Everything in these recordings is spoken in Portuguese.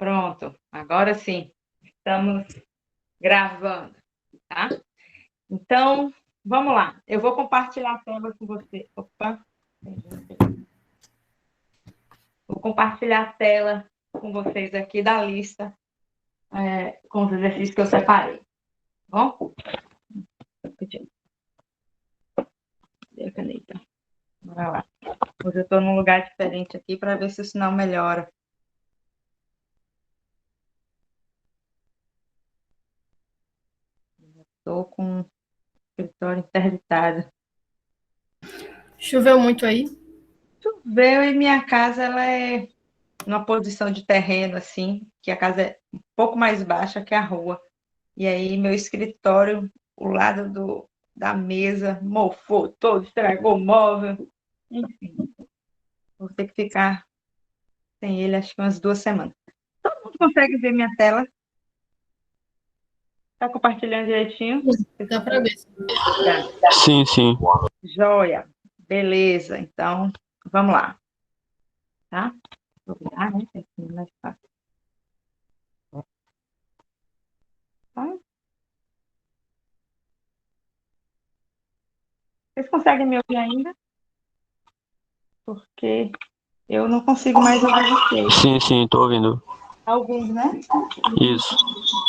Pronto, agora sim, estamos gravando, tá? Então, vamos lá. Eu vou compartilhar a tela com você. Opa! Vou compartilhar a tela com vocês aqui da lista com os exercícios que eu separei. Tá bom? Cadê a caneta? Bora lá. Hoje eu estou num lugar diferente aqui para ver se o sinal melhora. Estou com o escritório interditado. Choveu muito aí? Choveu e minha casa ela é numa posição de terreno assim, que a casa é um pouco mais baixa que a rua. E aí meu escritório, o lado da mesa, mofou todo, estragou o móvel. Enfim, vou ter que ficar sem ele acho que umas 2 semanas. Todo mundo consegue ver minha tela? Tá compartilhando direitinho? Dá para ver. Tá. Sim, sim. Joia. Beleza, então vamos lá. Tá? Vou virar, né? Que é assim mais fácil. Tá? Vocês conseguem me ouvir ainda? Porque eu não consigo mais ouvir vocês. Sim, sim, tô ouvindo. Alguns, né? Isso.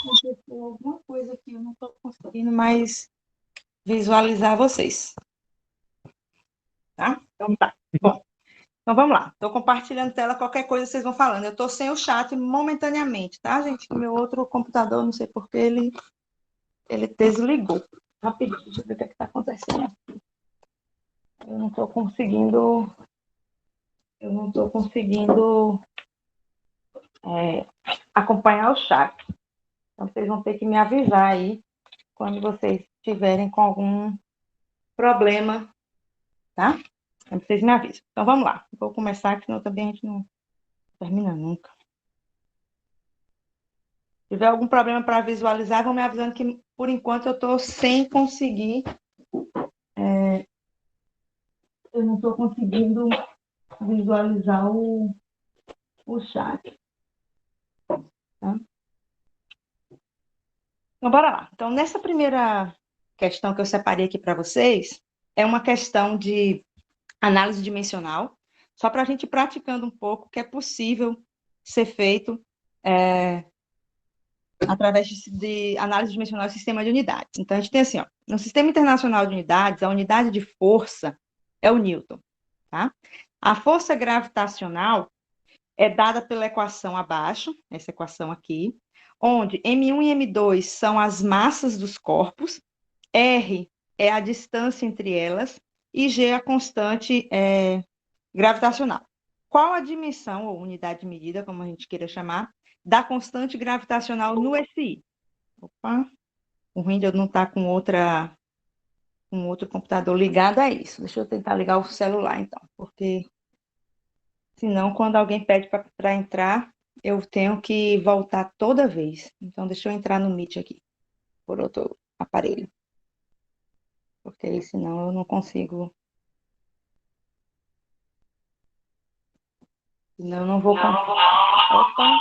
Aconteceu alguma coisa que eu não estou conseguindo mais visualizar vocês. Tá? Então tá. Bom, então vamos lá. Estou compartilhando tela, qualquer coisa vocês vão falando. Eu estou sem o chat momentaneamente, tá, gente? O meu outro computador, não sei porque ele desligou. Rapidinho, deixa eu ver o que está acontecendo aqui. Eu não estou conseguindo acompanhar o chat. Então, vocês vão ter que me avisar aí quando vocês estiverem com algum problema, tá? Então, vocês me avisam. Então, vamos lá. Vou começar, que senão também a gente não termina nunca. Se tiver algum problema para visualizar, vão me avisando que, por enquanto, eu estou sem conseguir. Eu não estou conseguindo visualizar o chat. Tá? Então, bora lá. Então, nessa primeira questão que eu separei aqui para vocês, é uma questão de análise dimensional, só para a gente ir praticando um pouco o que é possível ser feito através de análise dimensional do sistema de unidades. Então, a gente tem assim, ó, no Sistema Internacional de Unidades, a unidade de força é o Newton, tá? A força gravitacional é dada pela equação abaixo, essa equação aqui, onde M1 e M2 são as massas dos corpos, R é a distância entre elas e G é a constante gravitacional. Qual a dimensão, ou unidade de medida, como a gente queira chamar, da constante gravitacional no SI? Opa, o ruim de eu não estar com outro computador ligado é isso. Deixa eu tentar ligar o celular, então, porque senão, quando alguém pede para entrar, eu tenho que voltar toda vez. Então, deixa eu entrar no Meet aqui, por outro aparelho. Porque aí, senão, eu não consigo. Senão, eu não vou conseguir. Opa!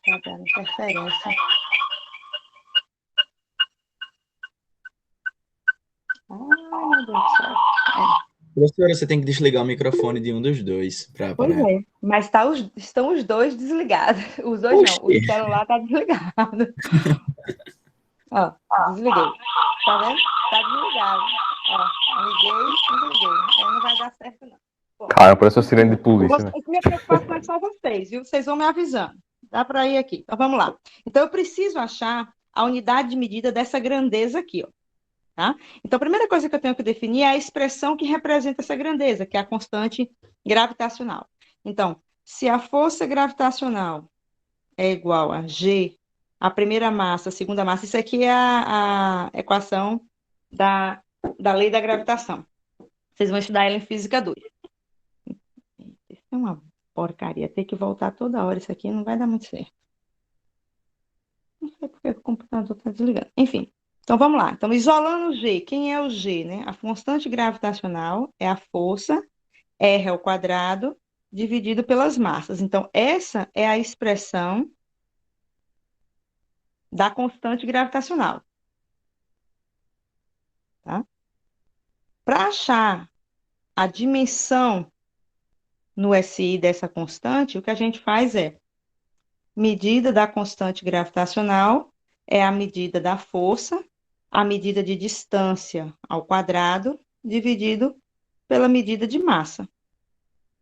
Tá dando interferência. Ai, meu Deus do céu. Professora, você tem que desligar o microfone de um dos dois para Pois parar. é, mas estão os dois desligados. Os dois não, o Oxi. celular está desligado. Ó, desliguei. Tá vendo? Tá desligado. Ó, liguei, desliguei. Aí não vai dar certo, não. Bom, Cara, parece uma sirene de polícia, né? minha preocupação é só vocês, viu? Vocês vão me avisando. Dá para ir aqui. Então, vamos lá. Então, eu preciso achar a unidade de medida dessa grandeza aqui, ó. Tá? Então, a primeira coisa que eu tenho que definir é a expressão que representa essa grandeza, que é a constante gravitacional. Então, se a força gravitacional é igual a G, a primeira massa, a segunda massa, isso aqui é a equação da lei da gravitação. Vocês vão estudar ela em Física 2. Isso é uma porcaria, ter que voltar toda hora, isso aqui não vai dar muito certo. Não sei porque o computador está desligando. Enfim. Então, vamos lá. Então, isolando o G, quem é o G, né? A constante gravitacional é a força, R ao quadrado, dividido pelas massas. Então, essa é a expressão da constante gravitacional, tá? Para achar a dimensão no SI dessa constante, o que a gente faz é medida da constante gravitacional é a medida da força, a medida de distância ao quadrado, dividido pela medida de massa,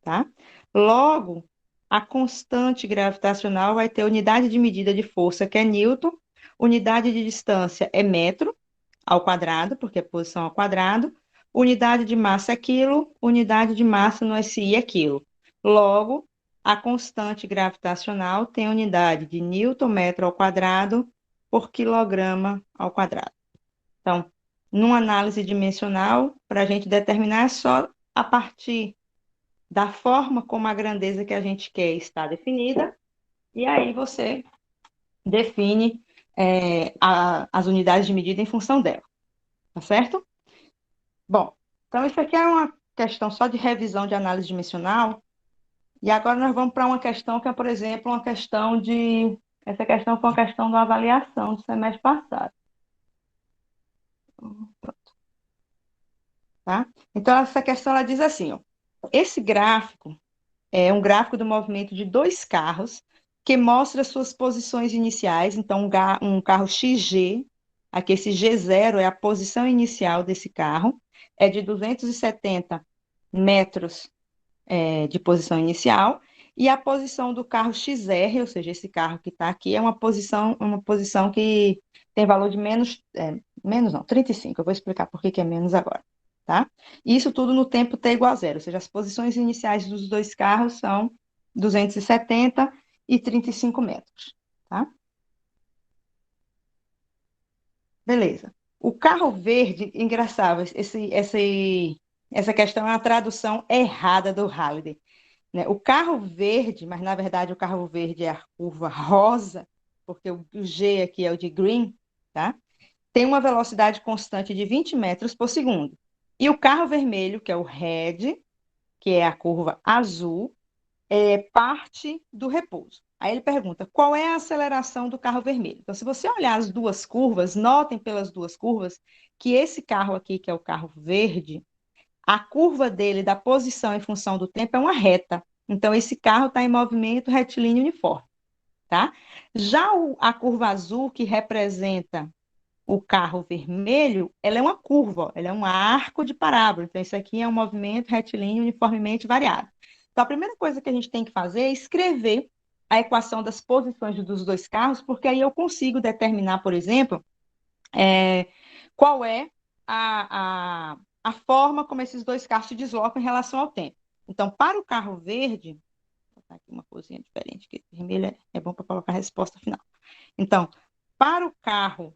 tá? Logo, a constante gravitacional vai ter unidade de medida de força, que é Newton, unidade de distância é metro ao quadrado, porque é posição ao quadrado, unidade de massa é quilo, unidade de massa no SI é quilo. Logo, a constante gravitacional tem unidade de Newton metro ao quadrado por quilograma ao quadrado. Então, numa análise dimensional, para a gente determinar é só a partir da forma como a grandeza que a gente quer está definida, e aí você define as unidades de medida em função dela, tá certo? Bom, então isso aqui é uma questão só de revisão de análise dimensional, e agora nós vamos para uma questão que é, por exemplo, uma questão de... Essa questão foi uma questão da avaliação do semestre passado. Pronto. Tá? Então, essa questão ela diz assim, ó, esse gráfico é um gráfico do movimento de dois carros que mostra suas posições iniciais. Então, um carro XG, aqui esse G0 é a posição inicial desse carro, é de 270 metros de posição inicial, e a posição do carro XR, ou seja, esse carro que está aqui, é uma posição que tem valor de menos não, 35. Eu vou explicar por que é menos agora. Tá? Isso tudo no tempo t igual a zero, ou seja, as posições iniciais dos dois carros são 270 e 35 metros, tá? Beleza. O carro verde, engraçado, essa questão é uma tradução errada do Halliday, né? O carro verde, mas na verdade o carro verde é a curva rosa, porque o G aqui é o de green, tá? Tem uma velocidade constante de 20 metros por segundo. E o carro vermelho, que é o red, que é a curva azul, é parte do repouso. Aí ele pergunta, qual é a aceleração do carro vermelho? Então, se você olhar as duas curvas, notem pelas duas curvas que esse carro aqui, que é o carro verde, a curva dele da posição em função do tempo é uma reta. Então, esse carro está em movimento retilíneo uniforme, tá? Já a curva azul, que representa o carro vermelho, ela é uma curva, ela é um arco de parábola. Então, isso aqui é um movimento retilíneo uniformemente variado. Então, a primeira coisa que a gente tem que fazer é escrever a equação das posições dos dois carros, porque aí eu consigo determinar, por exemplo, qual é a forma como esses dois carros se deslocam em relação ao tempo. Então, para o carro verde, vou botar aqui uma coisinha diferente, que vermelho é bom para colocar a resposta final. Então, para o carro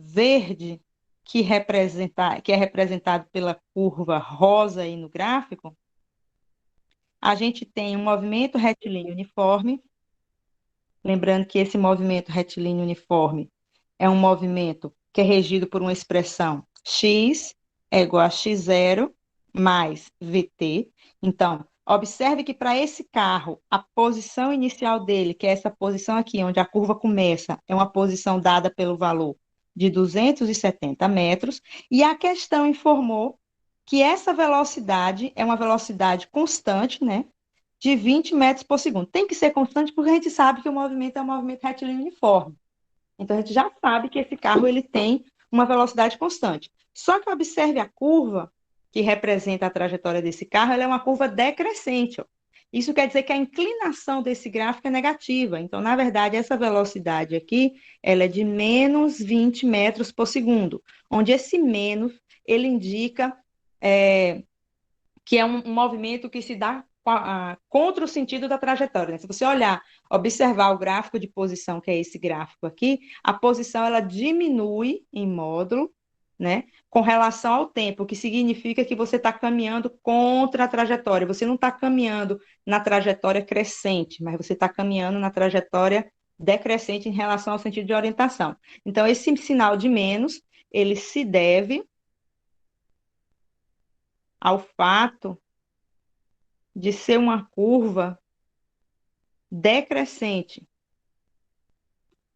verde, que é representado pela curva rosa aí no gráfico, a gente tem um movimento retilíneo uniforme. Lembrando que esse movimento retilíneo uniforme é um movimento que é regido por uma expressão x é igual a x0 mais vt. Então, observe que para esse carro, a posição inicial dele, que é essa posição aqui, onde a curva começa, é uma posição dada pelo valor de 270 metros, e a questão informou que essa velocidade é uma velocidade constante, né, de 20 metros por segundo. Tem que ser constante porque a gente sabe que o movimento é um movimento retilíneo uniforme. Então, a gente já sabe que esse carro ele tem uma velocidade constante. Só que observe a curva que representa a trajetória desse carro, ela é uma curva decrescente, ó. Isso quer dizer que a inclinação desse gráfico é negativa. Então, na verdade, essa velocidade aqui, ela é de menos 20 metros por segundo, onde esse menos, ele indica que é um movimento que se dá contra o sentido da trajetória, né? Se você olhar, observar o gráfico de posição, que é esse gráfico aqui, a posição ela diminui em módulo, né, com relação ao tempo, o que significa que você está caminhando contra a trajetória. Você não está caminhando na trajetória crescente, mas você está caminhando na trajetória decrescente em relação ao sentido de orientação. Então, esse sinal de menos, ele se deve ao fato de ser uma curva decrescente.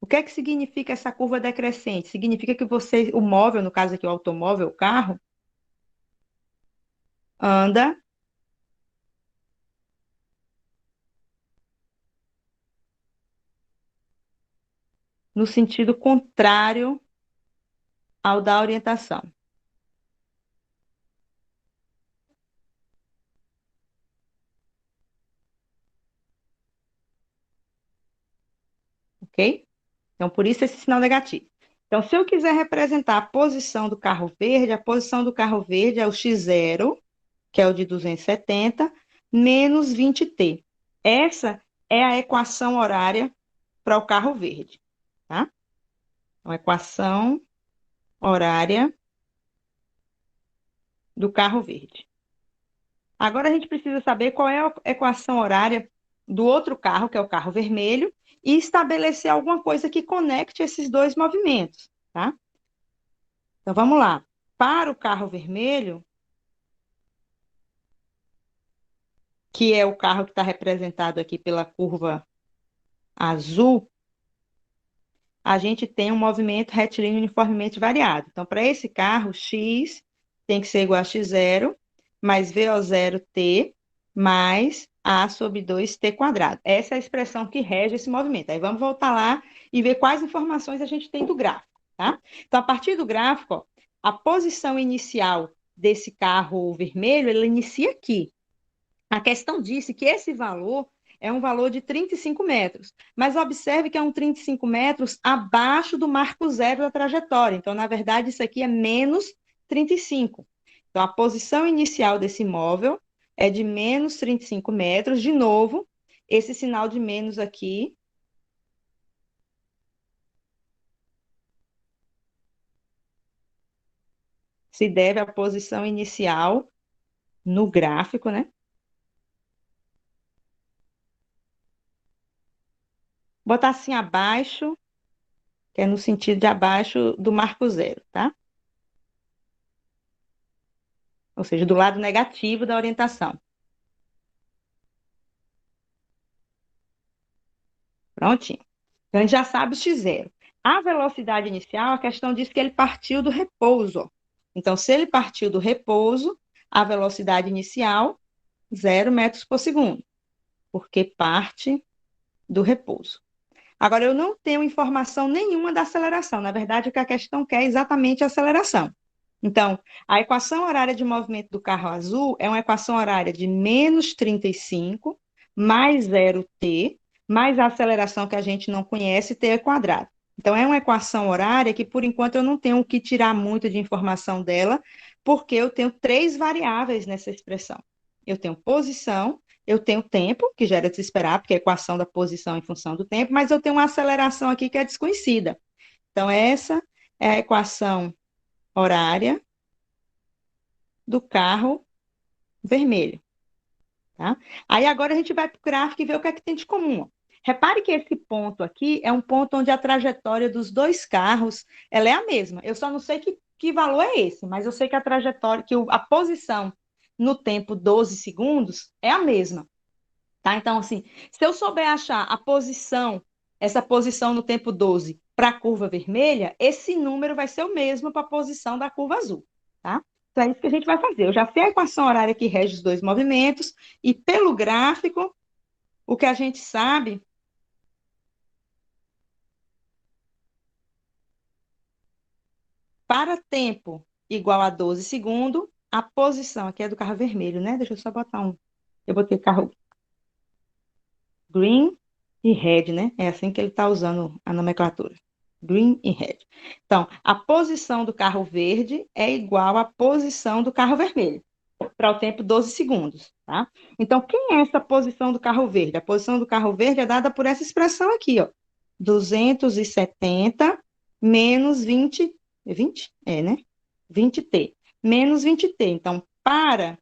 O que é que significa essa curva decrescente? Significa que o móvel, no caso aqui o automóvel, o carro, anda no sentido contrário ao da orientação. Ok? Então, por isso esse sinal negativo. Então, se eu quiser representar a posição do carro verde, a posição do carro verde é o x0, que é o de 270, menos 20t. Essa é a equação horária para o carro verde, tá? Então, equação horária do carro verde. Agora a gente precisa saber qual é a equação horária do outro carro, que é o carro vermelho, e estabelecer alguma coisa que conecte esses dois movimentos, tá? Então, vamos lá. Para o carro vermelho, que é o carro que está representado aqui pela curva azul, a gente tem um movimento retilíneo uniformemente variado. Então, para esse carro, x tem que ser igual a x0 mais VO0t mais a sobre 2t quadrado. Essa é a expressão que rege esse movimento. Aí vamos voltar lá e ver quais informações a gente tem do gráfico, tá? Então, a partir do gráfico, ó, a posição inicial desse carro vermelho, ele inicia aqui. A questão disse que esse valor é um valor de 35 metros, mas observe que é um 35 metros abaixo do marco zero da trajetória. Então, na verdade, isso aqui é menos 35. Então, a posição inicial desse móvel é de menos 35 metros. De novo, esse sinal de menos aqui se deve à posição inicial no gráfico, né? Botar assim abaixo, que é no sentido de abaixo do marco zero, tá? Ou seja, do lado negativo da orientação. Prontinho. Então, a gente já sabe o x0. A velocidade inicial, a questão diz que ele partiu do repouso. Então, se ele partiu do repouso, a velocidade inicial, 0 metros por segundo, porque parte do repouso. Agora, eu não tenho informação nenhuma da aceleração. Na verdade, o que a questão quer é exatamente a aceleração. Então, a equação horária de movimento do carro azul é uma equação horária de menos 35 mais 0t, mais a aceleração que a gente não conhece, t ao quadrado. Então, é uma equação horária que, por enquanto, eu não tenho o que tirar muito de informação dela, porque eu tenho 3 variáveis nessa expressão. Eu tenho posição, eu tenho tempo, que já era de se esperar, porque é a equação da posição em função do tempo, mas eu tenho uma aceleração aqui que é desconhecida. Então, essa é a equação horária do carro vermelho. Tá? Aí agora a gente vai para o gráfico e ver o que é que tem de comum. Repare que esse ponto aqui é um ponto onde a trajetória dos dois carros ela é a mesma. Eu só não sei que valor é esse, mas eu sei que a trajetória, que a posição no tempo 12 segundos é a mesma. Tá? Então, assim, se eu souber achar a posição, essa posição no tempo 12 para a curva vermelha, esse número vai ser o mesmo para a posição da curva azul. Tá? Então, é isso que a gente vai fazer. Eu já sei a equação horária que rege os dois movimentos, e pelo gráfico, o que a gente sabe para tempo igual a 12 segundos, a posição aqui é do carro vermelho, né? Deixa eu só botar um. Eu botei carro green e red, né? É assim que ele está usando a nomenclatura. Green e red. Então, a posição do carro verde é igual à posição do carro vermelho, para o tempo 12 segundos, tá? Então, quem é essa posição do carro verde? A posição do carro verde é dada por essa expressão aqui, ó. 270 menos 20, 20? É, né? 20t, menos 20t. Então, para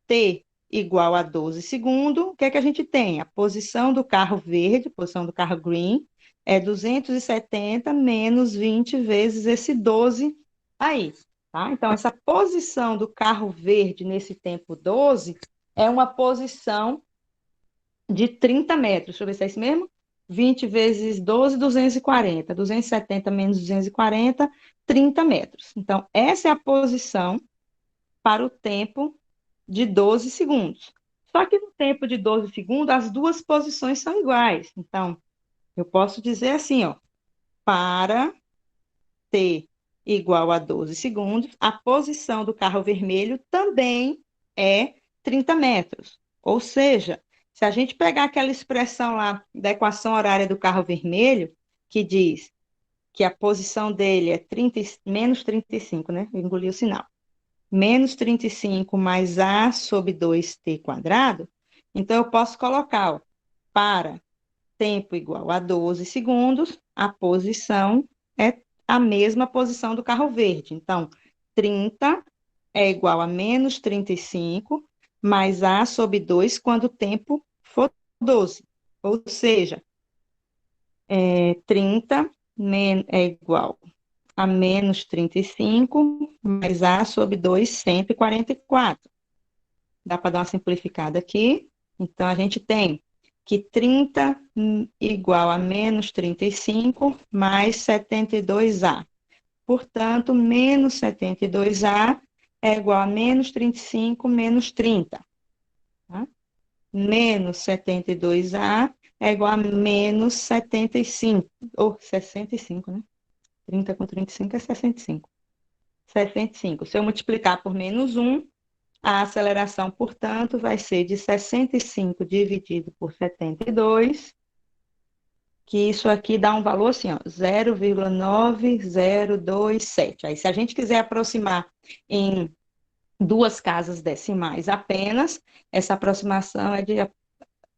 t igual a 12 segundos, o que é que a gente tem? A posição do carro verde, posição do carro green, é 270 menos 20 vezes esse 12 aí, tá? Então, essa posição do carro verde nesse tempo 12 é uma posição de 30 metros. Deixa eu ver se é isso mesmo. 20 vezes 12, 240. 270 menos 240, 30 metros. Então, essa é a posição para o tempo de 12 segundos. Só que no tempo de 12 segundos, as duas posições são iguais. Então, eu posso dizer assim, ó, para t igual a 12 segundos, a posição do carro vermelho também é 30 metros. Ou seja, se a gente pegar aquela expressão lá da equação horária do carro vermelho, que diz que a posição dele é 30, menos 35, né? Eu engoli o sinal. Menos 35 mais a sobre 2t quadrado. Então, eu posso colocar, ó, para tempo igual a 12 segundos, a posição é a mesma posição do carro verde. Então, 30 é igual a menos 35 mais a sobre 2 quando o tempo for 12. Ou seja, 30 é igual a menos 35 mais a sobre 2, 144. Dá para dar uma simplificada aqui. Então, a gente tem que 30 igual a menos 35 mais 72A. Portanto, menos 72A é igual a menos 35 menos 30. Tá? Menos 72A é igual a menos 75, ou 65, né? 30 com 35 é 65. 65. Se eu multiplicar por menos 1, a aceleração, portanto, vai ser de 65 dividido por 72, que isso aqui dá um valor assim, ó, 0,9027. Aí, se a gente quiser aproximar em duas casas decimais apenas, essa aproximação é de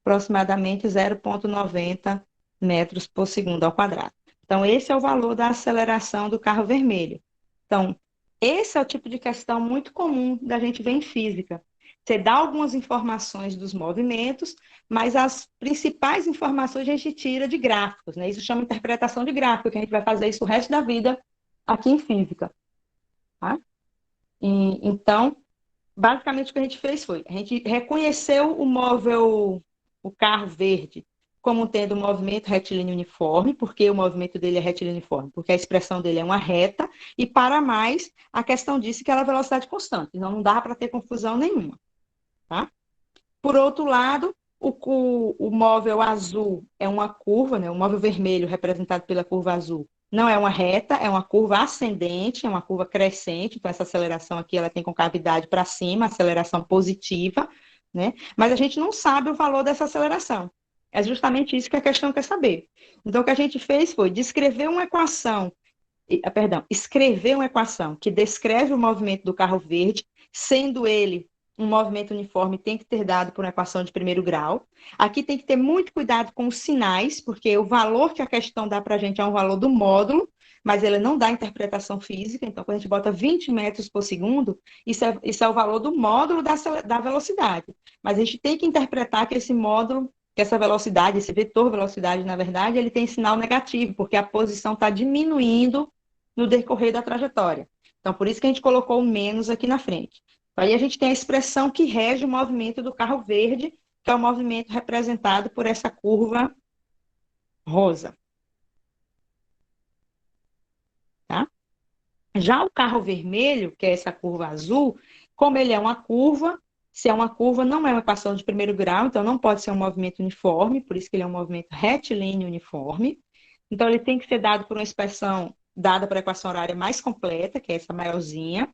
aproximadamente 0,90 metros por segundo ao quadrado. Então, esse é o valor da aceleração do carro vermelho. Então, esse é o tipo de questão muito comum da gente ver em física. Você dá algumas informações dos movimentos, mas as principais informações a gente tira de gráficos, né? Isso chama interpretação de gráfico, que a gente vai fazer isso o resto da vida aqui em física. Tá? Então, basicamente o que a gente fez foi, a gente reconheceu o móvel, o carro verde, como tendo um movimento retilíneo uniforme, porque o movimento dele é retilíneo uniforme, porque a expressão dele é uma reta, e para mais, a questão disse que era velocidade constante, então não dá para ter confusão nenhuma. Tá? Por outro lado, o móvel azul é uma curva, né? O móvel vermelho, representado pela curva azul, não é uma reta, é uma curva ascendente, é uma curva crescente, então essa aceleração aqui ela tem concavidade para cima, aceleração positiva, né? Mas a gente não sabe o valor dessa aceleração. É justamente isso que a questão quer saber. Então, o que a gente fez foi descrever uma equação, escrever uma equação que descreve o movimento do carro verde, sendo ele um movimento uniforme, tem que ter dado por uma equação de primeiro grau. Aqui tem que ter muito cuidado com os sinais, porque o valor que a questão dá para a gente é um valor do módulo, mas ele não dá interpretação física. Então, quando a gente bota 20 metros por segundo, isso é o valor do módulo da velocidade. Mas a gente tem que interpretar que esse módulo, que essa velocidade, esse vetor velocidade, na verdade, ele tem sinal negativo, porque a posição está diminuindo no decorrer da trajetória. Então, por isso que a gente colocou o menos aqui na frente. Aí a gente tem a expressão que rege o movimento do carro verde, que é o movimento representado por essa curva rosa. Tá? Já o carro vermelho, que é essa curva azul, como ele é uma curva, se é uma curva, não é uma equação de primeiro grau, então não pode ser um movimento uniforme, por isso que ele é um movimento retilíneo uniforme. Então, ele tem que ser dado por uma expressão dada para a equação horária mais completa, que é essa maiorzinha,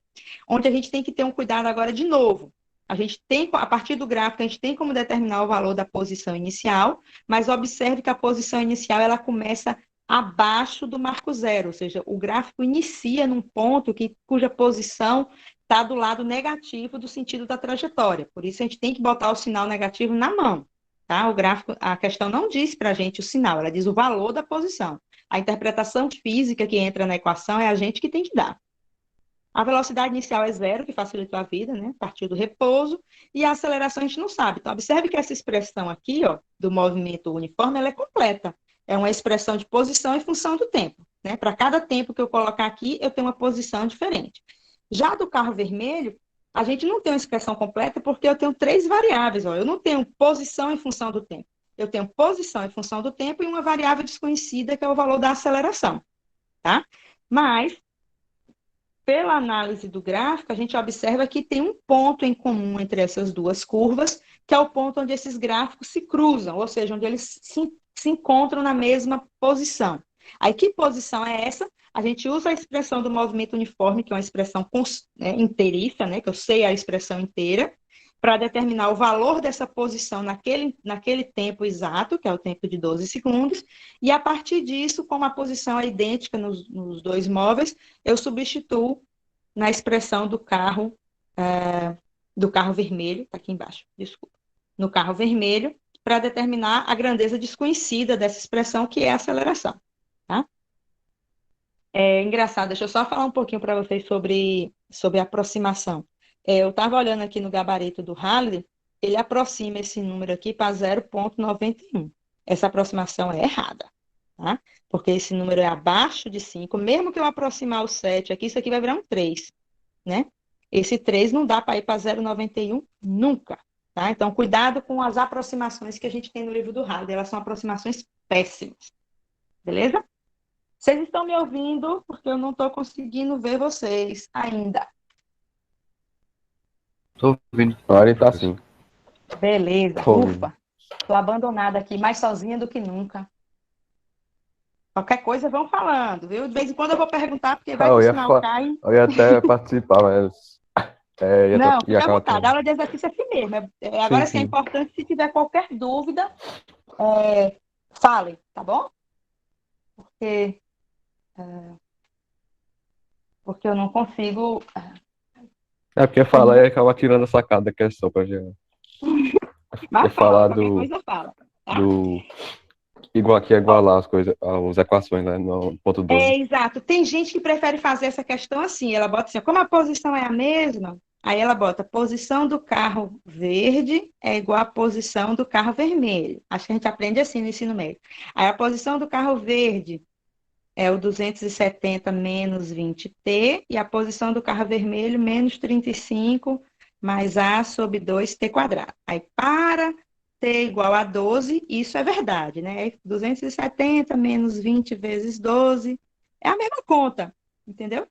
onde a gente tem que ter um cuidado agora de novo. A gente tem, a partir do gráfico, a gente tem como determinar o valor da posição inicial, mas observe que a posição inicial ela começa abaixo do marco zero, ou seja, o gráfico inicia num ponto cuja posição está do lado negativo do sentido da trajetória. Por isso, a gente tem que botar o sinal negativo na mão. Tá? O gráfico, a questão não diz para a gente o sinal, ela diz o valor da posição. A interpretação física que entra na equação é a gente que tem que dar. A velocidade inicial é zero, que facilitou a vida, né? A partir do repouso, e a aceleração a gente não sabe. Então, observe que essa expressão aqui, ó, do movimento uniforme, ela é completa. É uma expressão de posição em função do tempo. Né? Para cada tempo que eu colocar aqui, eu tenho uma posição diferente. Já do carro vermelho, a gente não tem uma expressão completa porque eu tenho três variáveis. Ó. Eu não tenho posição em função do tempo. Eu tenho posição em função do tempo e uma variável desconhecida, que é o valor da aceleração. Tá? Mas, pela análise do gráfico, a gente observa que tem um ponto em comum entre essas duas curvas, que é o ponto onde esses gráficos se cruzam, ou seja, onde eles se encontram na mesma posição. Aí, que posição é essa? A gente usa a expressão do movimento uniforme, que é uma expressão inteiriça, né, que eu sei a expressão inteira, para determinar o valor dessa posição naquele tempo exato, que é o tempo de 12 segundos, e a partir disso, como a posição é idêntica nos dois móveis, eu substituo na expressão do carro vermelho, está aqui embaixo, desculpa, no carro vermelho, para determinar a grandeza desconhecida dessa expressão, que é a aceleração. Tá? É engraçado, deixa eu só falar um pouquinho para vocês sobre a aproximação. Eu estava olhando aqui no gabarito do Halley, ele aproxima esse número aqui para 0,91. Essa aproximação é errada, tá? Porque esse número é abaixo de 5, mesmo que eu aproximar o 7 aqui, isso aqui vai virar um 3, né? Esse 3 não dá para ir para 0,91 nunca, tá? Então, cuidado com as aproximações que a gente tem no livro do Halley, elas são aproximações péssimas, beleza? Vocês estão me ouvindo? Porque eu não estou conseguindo ver vocês ainda. Tô ouvindo. A área tá assim. Beleza, Tô ouvindo. ufa. Estou abandonada aqui, mais sozinha do que nunca. Qualquer coisa, vão falando, viu? De vez em quando eu vou perguntar, porque vai que o sinal cai. Eu ia até participar, mas Não, ia fica à acabar vontade. A tendo. aula de exercício é assim mesmo. Agora, sim, é Sim. importante, se tiver qualquer dúvida, falem, tá bom? Porque eu não consigo... É porque falar e acabar tirando a sacada da questão pra gente. Mas Ia fala, falar qualquer coisa fala. Tá? igualar as coisas, as equações, né? No ponto 12. Exato. Tem gente que prefere fazer essa questão assim. Ela bota assim, como a posição é a mesma, aí ela bota posição do carro verde é igual à posição do carro vermelho. Acho que a gente aprende assim no ensino médio. Aí a posição do carro verde é o 270 menos 20t, e a posição do carro vermelho menos 35 mais a sobre 2t quadrado. Aí para t igual a 12, isso é verdade, né? 270 menos 20 vezes 12 é a mesma conta, entendeu?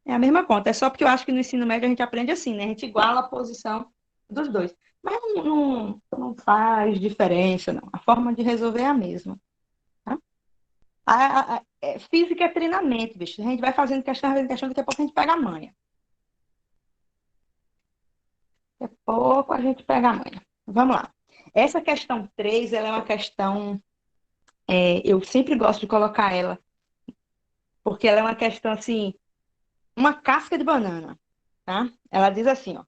É a mesma conta. É só porque eu acho que no ensino médio a gente aprende assim, né? A gente iguala a posição dos dois. Mas não faz diferença, não. A forma de resolver é a mesma. Tá? Física é treinamento, bicho. A gente vai fazendo questão, daqui a pouco a gente pega a manha. Daqui a pouco a gente pega a manha. Vamos lá. Essa questão 3, ela é uma questão... eu sempre gosto de colocar ela, porque ela é uma questão, assim, uma casca de banana, tá? Ela diz assim, ó.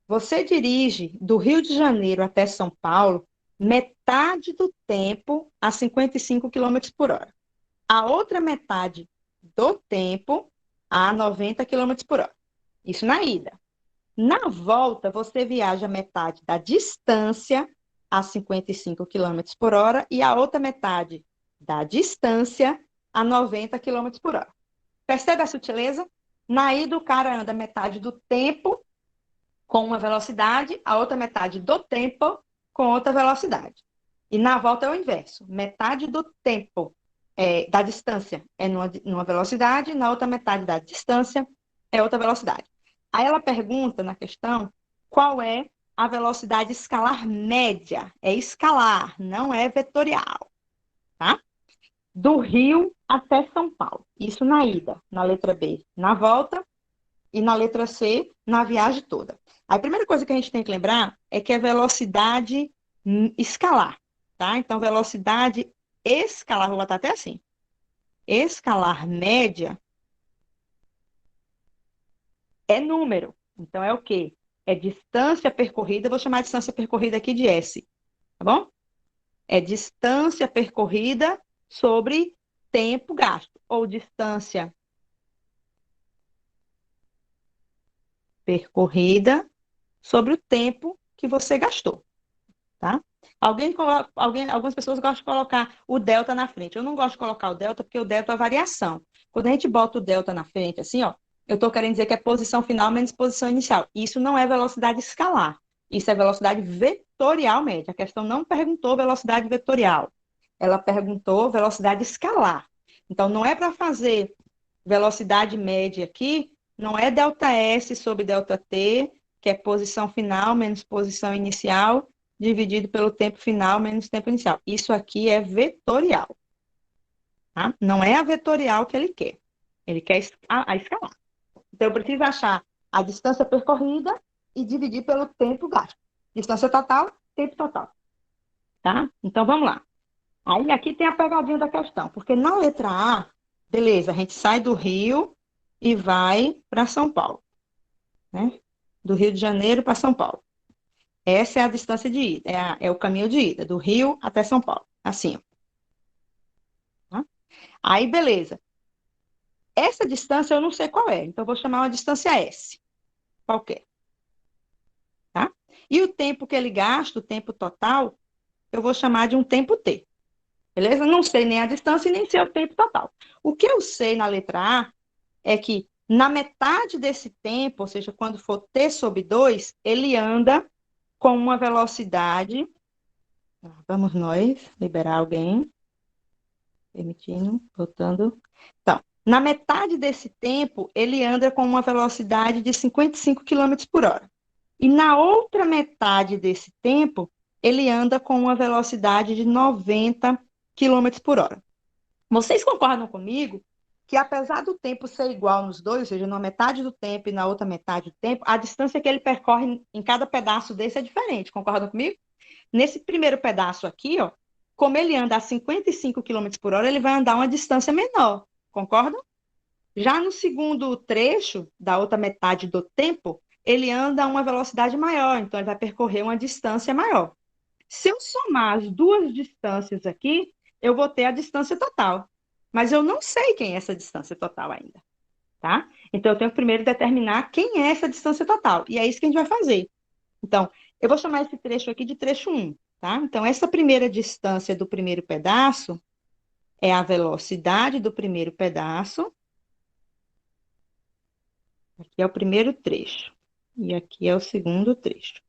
Você dirige do Rio de Janeiro até São Paulo metade do tempo a 55 quilômetros por hora. A outra metade do tempo a 90 quilômetros por hora. Isso na ida. Na volta, você viaja metade da distância a 55 quilômetros por hora e a outra metade da distância a 90 quilômetros por hora. Percebe a sutileza? Na ida, o cara anda metade do tempo com uma velocidade, a outra metade do tempo com outra velocidade. E na volta é o inverso. Metade do tempo da distância é numa velocidade, na outra metade da distância é outra velocidade. Aí ela pergunta na questão qual é a velocidade escalar média. É escalar, não é vetorial. Tá? Do Rio até São Paulo. Isso na ida, na letra B. Na volta e na letra C, na viagem toda. A primeira coisa que a gente tem que lembrar é que é velocidade escalar. Tá? Então, velocidade escalar, vou botar até assim. Escalar média é número. Então, é o quê? É distância percorrida, vou chamar a distância percorrida aqui de S, tá bom? É distância percorrida sobre tempo gasto, ou distância percorrida sobre o tempo que você gastou, tá? Algumas pessoas gostam de colocar o delta na frente. Eu não gosto de colocar o delta porque o delta é a variação. Quando a gente bota o delta na frente, assim, ó, eu estou querendo dizer que é posição final menos posição inicial. Isso não é velocidade escalar. Isso é velocidade vetorial média. A questão não perguntou velocidade vetorial. Ela perguntou velocidade escalar. Então, não é para fazer velocidade média aqui, não é ΔS sobre ΔT, que é posição final menos posição inicial, dividido pelo tempo final menos tempo inicial. Isso aqui é vetorial. Tá? Não é a vetorial que ele quer. Ele quer a escalar. Então, eu preciso achar a distância percorrida e dividir pelo tempo gasto. Distância total, tempo total. Tá? Então, vamos lá. Aí, aqui tem a pegadinha da questão, porque na letra A, beleza, a gente sai do Rio e vai para São Paulo, né? Do Rio de Janeiro para São Paulo. Essa é a distância de ida, é o caminho de ida, do Rio até São Paulo. Assim, ó. Tá? Aí, beleza. Essa distância eu não sei qual é, então eu vou chamar uma distância S, qualquer. Tá? E o tempo que ele gasta, o tempo total, eu vou chamar de um tempo T. Beleza? Não sei nem a distância e nem sei o tempo total. O que eu sei na letra A é que na metade desse tempo, ou seja, quando for T sobre 2, ele anda com uma velocidade. Vamos nós liberar alguém. Permitindo, voltando. Então, na metade desse tempo, ele anda com uma velocidade de 55 km por hora. E na outra metade desse tempo, ele anda com uma velocidade de 90 km por hora. Vocês concordam comigo que, apesar do tempo ser igual nos dois, ou seja, na metade do tempo e na outra metade do tempo, a distância que ele percorre em cada pedaço desse é diferente. Concordam comigo? Nesse primeiro pedaço aqui, ó, como ele anda a 55 km por hora, ele vai andar uma distância menor. Concordam? Já no segundo trecho, da outra metade do tempo, ele anda a uma velocidade maior, então ele vai percorrer uma distância maior. Se eu somar as duas distâncias aqui, eu vou ter a distância total. Mas eu não sei quem é essa distância total ainda, tá? Então, eu tenho que primeiro determinar quem é essa distância total. E é isso que a gente vai fazer. Então, eu vou chamar esse trecho aqui de trecho 1, tá? Então, essa primeira distância do primeiro pedaço é a velocidade do primeiro pedaço. Aqui é o primeiro trecho. E aqui é o segundo trecho.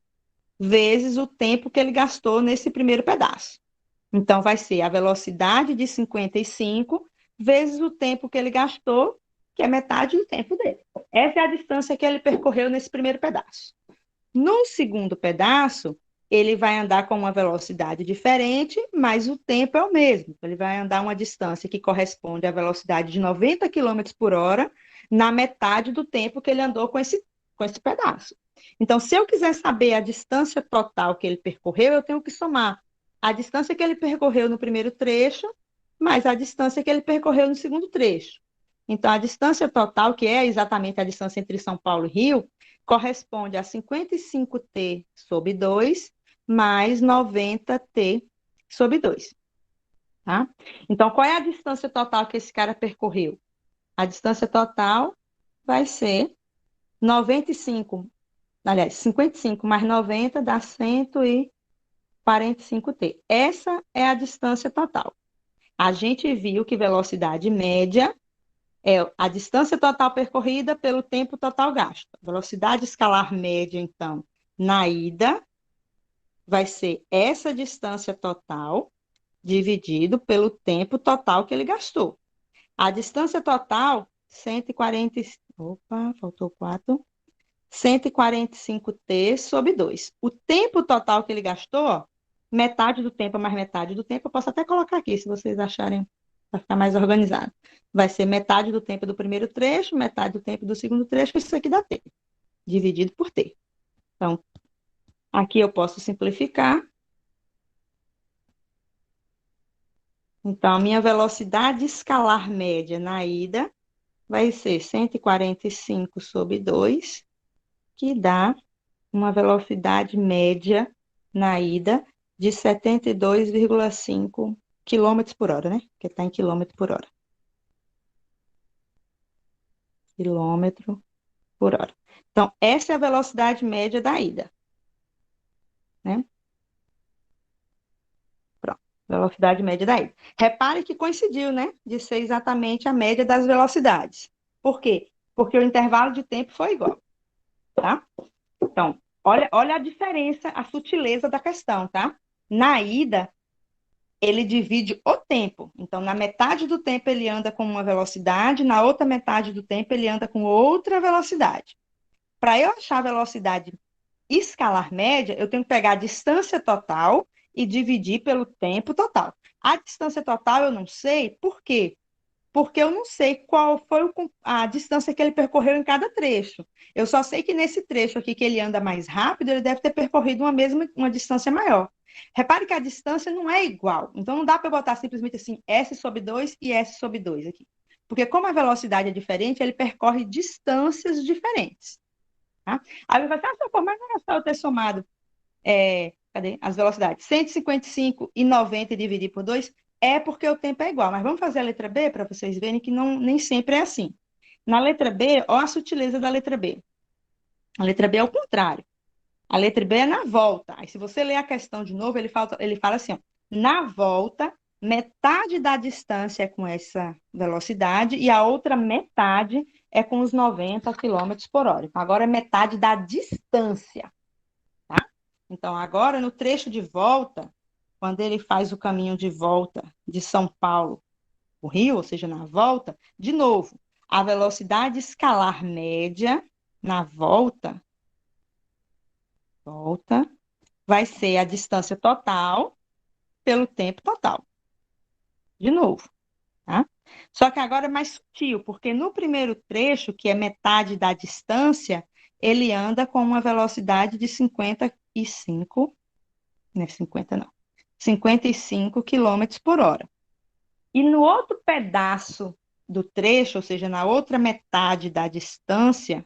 Vezes o tempo que ele gastou nesse primeiro pedaço. Então, vai ser a velocidade de 55 vezes o tempo que ele gastou, que é metade do tempo dele. Essa é a distância que ele percorreu nesse primeiro pedaço. No segundo pedaço, ele vai andar com uma velocidade diferente, mas o tempo é o mesmo. Ele vai andar uma distância que corresponde à velocidade de 90 km por hora, na metade do tempo que ele andou com esse pedaço. Então, se eu quiser saber a distância total que ele percorreu, eu tenho que somar a distância que ele percorreu no primeiro trecho, mais a distância que ele percorreu no segundo trecho. Então, a distância total, que é exatamente a distância entre São Paulo e Rio, corresponde a 55T sobre 2 mais 90T sobre 2. Tá? Então, qual é a distância total que esse cara percorreu? A distância total vai ser 95, aliás, 55 mais 90 dá 145T. Essa é a distância total. A gente viu que velocidade média é a distância total percorrida pelo tempo total gasto. A velocidade escalar média, então, na ida, vai ser essa distância total dividido pelo tempo total que ele gastou. A distância total, 140... Opa, faltou 4. 145T sobre 2. O tempo total que ele gastou, ó, metade do tempo mais metade do tempo, eu posso até colocar aqui, se vocês acharem, para ficar mais organizado. Vai ser metade do tempo do primeiro trecho, metade do tempo do segundo trecho, isso aqui dá T, dividido por T. Então, aqui eu posso simplificar. Então, a minha velocidade escalar média na ida vai ser 145 sobre 2, que dá uma velocidade média na ida de 72,5 km por hora, né? Porque está em quilômetro por hora. Quilômetro por hora. Então, essa é a velocidade média da ida. Né? Pronto, velocidade média da ida. Repare que coincidiu, né? De ser exatamente a média das velocidades. Por quê? porque o intervalo de tempo foi igual, tá? Então, olha a diferença, a sutileza da questão, tá? Na ida, ele divide o tempo. Então, na metade do tempo ele anda com uma velocidade, na outra metade do tempo ele anda com outra velocidade. Para eu achar a velocidade escalar média, eu tenho que pegar a distância total e dividir pelo tempo total. A distância total eu não sei, por quê? Porque eu não sei qual foi a distância que ele percorreu em cada trecho. Eu só sei que nesse trecho aqui que ele anda mais rápido, ele deve ter percorrido uma distância maior. Repare que a distância não é igual. Então, não dá para botar simplesmente assim, S sobre 2 e S sobre 2 aqui. Porque como a velocidade é diferente, ele percorre distâncias diferentes. Tá? Aí ele vai falar, mas não é só eu ter somado cadê? As velocidades. 155 e 90 e dividir por 2 é porque o tempo é igual. Mas vamos fazer a letra B para vocês verem que nem sempre é assim. Na letra B, olha a sutileza da letra B. A letra B é o contrário. A letra B é na volta. Aí, se você ler a questão de novo, ele fala assim, ó, na volta, metade da distância é com essa velocidade e a outra metade é com os 90 quilômetros por hora. Então, agora é metade da distância. Então, agora, no trecho de volta, quando ele faz o caminho de volta de São Paulo para o Rio, ou seja, na volta, de novo, a velocidade escalar média na volta vai ser a distância total pelo tempo total. De novo, tá? Só que agora é mais sutil, porque no primeiro trecho, que é metade da distância, ele anda com uma velocidade de 55, não é 50 não, 55 quilômetros por hora. E no outro pedaço do trecho, ou seja, na outra metade da distância,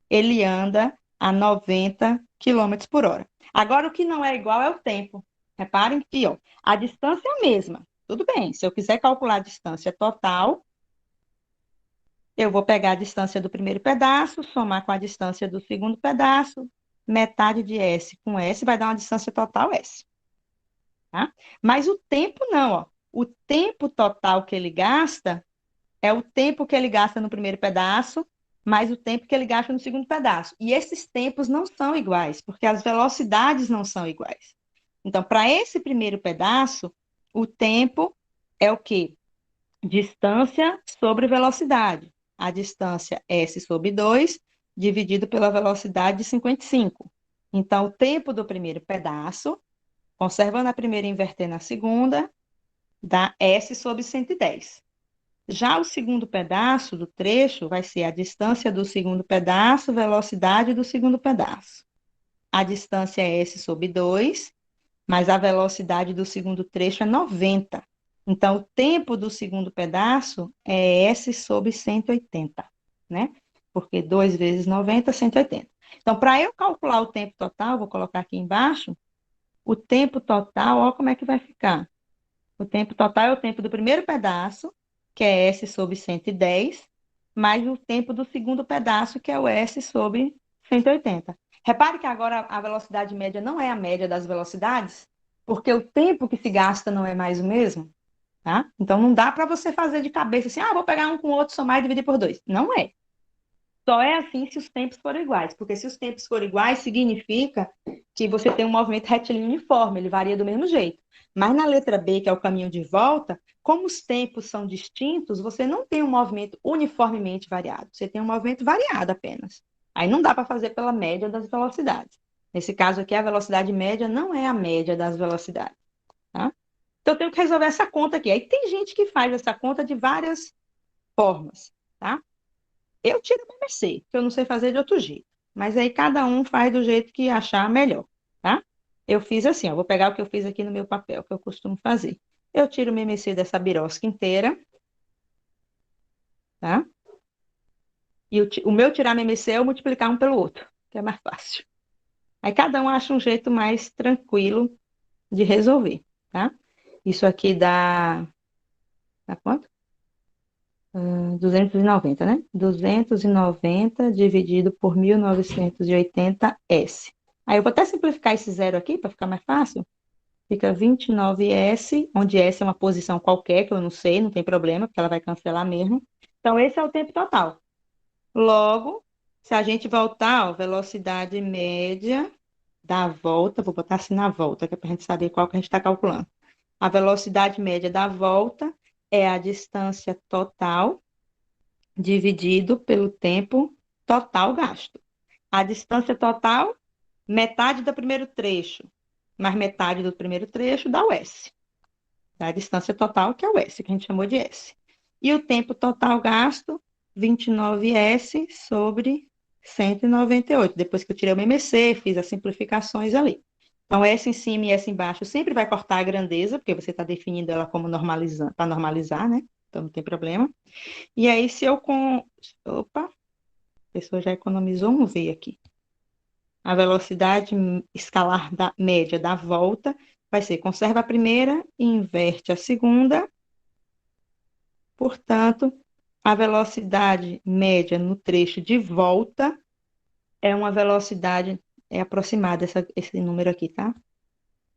ele anda a 90 quilômetros por hora. Agora, o que não é igual é o tempo. Reparem que ó, a distância é a mesma. Tudo bem, se eu quiser calcular a distância total, eu vou pegar a distância do primeiro pedaço, somar com a distância do segundo pedaço, metade de S com S vai dar uma distância total S. Tá? Mas o tempo não, ó. O tempo total que ele gasta é o tempo que ele gasta no primeiro pedaço, mais o tempo que ele gasta no segundo pedaço. E esses tempos não são iguais, porque as velocidades não são iguais. Então, para esse primeiro pedaço, o tempo é o quê? Distância sobre velocidade. A distância S sobre 2, dividido pela velocidade de 55. Então, o tempo do primeiro pedaço, conservando a primeira e invertendo a segunda, dá S sobre 110. Já o segundo pedaço do trecho vai ser a distância do segundo pedaço, velocidade do segundo pedaço. A distância é S sobre 2, mas a velocidade do segundo trecho é 90. Então, o tempo do segundo pedaço é S sobre 180, né? Porque 2 vezes 90, 180. Então, para eu calcular o tempo total, vou colocar aqui embaixo, o tempo total, olha como é que vai ficar. O tempo total é o tempo do primeiro pedaço, que é S sobre 110, mais o tempo do segundo pedaço, que é o S sobre 180. Repare que agora a velocidade média não é a média das velocidades, porque o tempo que se gasta não é mais o mesmo, tá? Então não dá para você fazer de cabeça assim, vou pegar um com o outro, somar e dividir por 2. Não é. Só é assim se os tempos forem iguais, porque se os tempos forem iguais, significa que você tem um movimento retilíneo uniforme, ele varia do mesmo jeito. Mas na letra B, que é o caminho de volta, como os tempos são distintos, você não tem um movimento uniformemente variado, você tem um movimento variado apenas. Aí não dá para fazer pela média das velocidades. Nesse caso aqui, a velocidade média não é a média das velocidades, tá? Então, eu tenho que resolver essa conta aqui. Aí tem gente que faz essa conta de várias formas, tá? Eu tiro a BMC, que eu não sei fazer de outro jeito. Mas aí cada um faz do jeito que achar melhor, tá? Eu fiz assim, ó, vou pegar o que eu fiz aqui no meu papel, que eu costumo fazer. Eu tiro o MMC dessa birosca inteira, tá? E o meu tirar MMC é eu multiplicar um pelo outro, que é mais fácil. Aí cada um acha um jeito mais tranquilo de resolver, tá? Isso aqui dá quanto? 290, né? 290 dividido por 1980S. Aí eu vou até simplificar esse zero aqui para ficar mais fácil. Fica 29S, onde S é uma posição qualquer, que eu não sei, não tem problema, porque ela vai cancelar mesmo. Então, esse é o tempo total. Logo, se a gente voltar, ó, velocidade média da volta, vou botar assim na volta, que é para a gente saber qual que a gente está calculando. A velocidade média da volta é a distância total dividido pelo tempo total gasto. A distância total, metade do primeiro trecho, mais metade do primeiro trecho dá o S. Dá a distância total, que é o S, que a gente chamou de S. E o tempo total gasto, 29S sobre 198. Depois que eu tirei o MMC, fiz as simplificações ali. Então, S em cima e S embaixo sempre vai cortar a grandeza, porque você está definindo ela como normalizando, para normalizar, né? Então, não tem problema. E aí, se eu com... Opa, a pessoa já economizou um V aqui. A velocidade escalar média da volta vai ser, conserva a primeira e inverte a segunda. Portanto, a velocidade média no trecho de volta é uma velocidade, é aproximada esse número aqui, tá?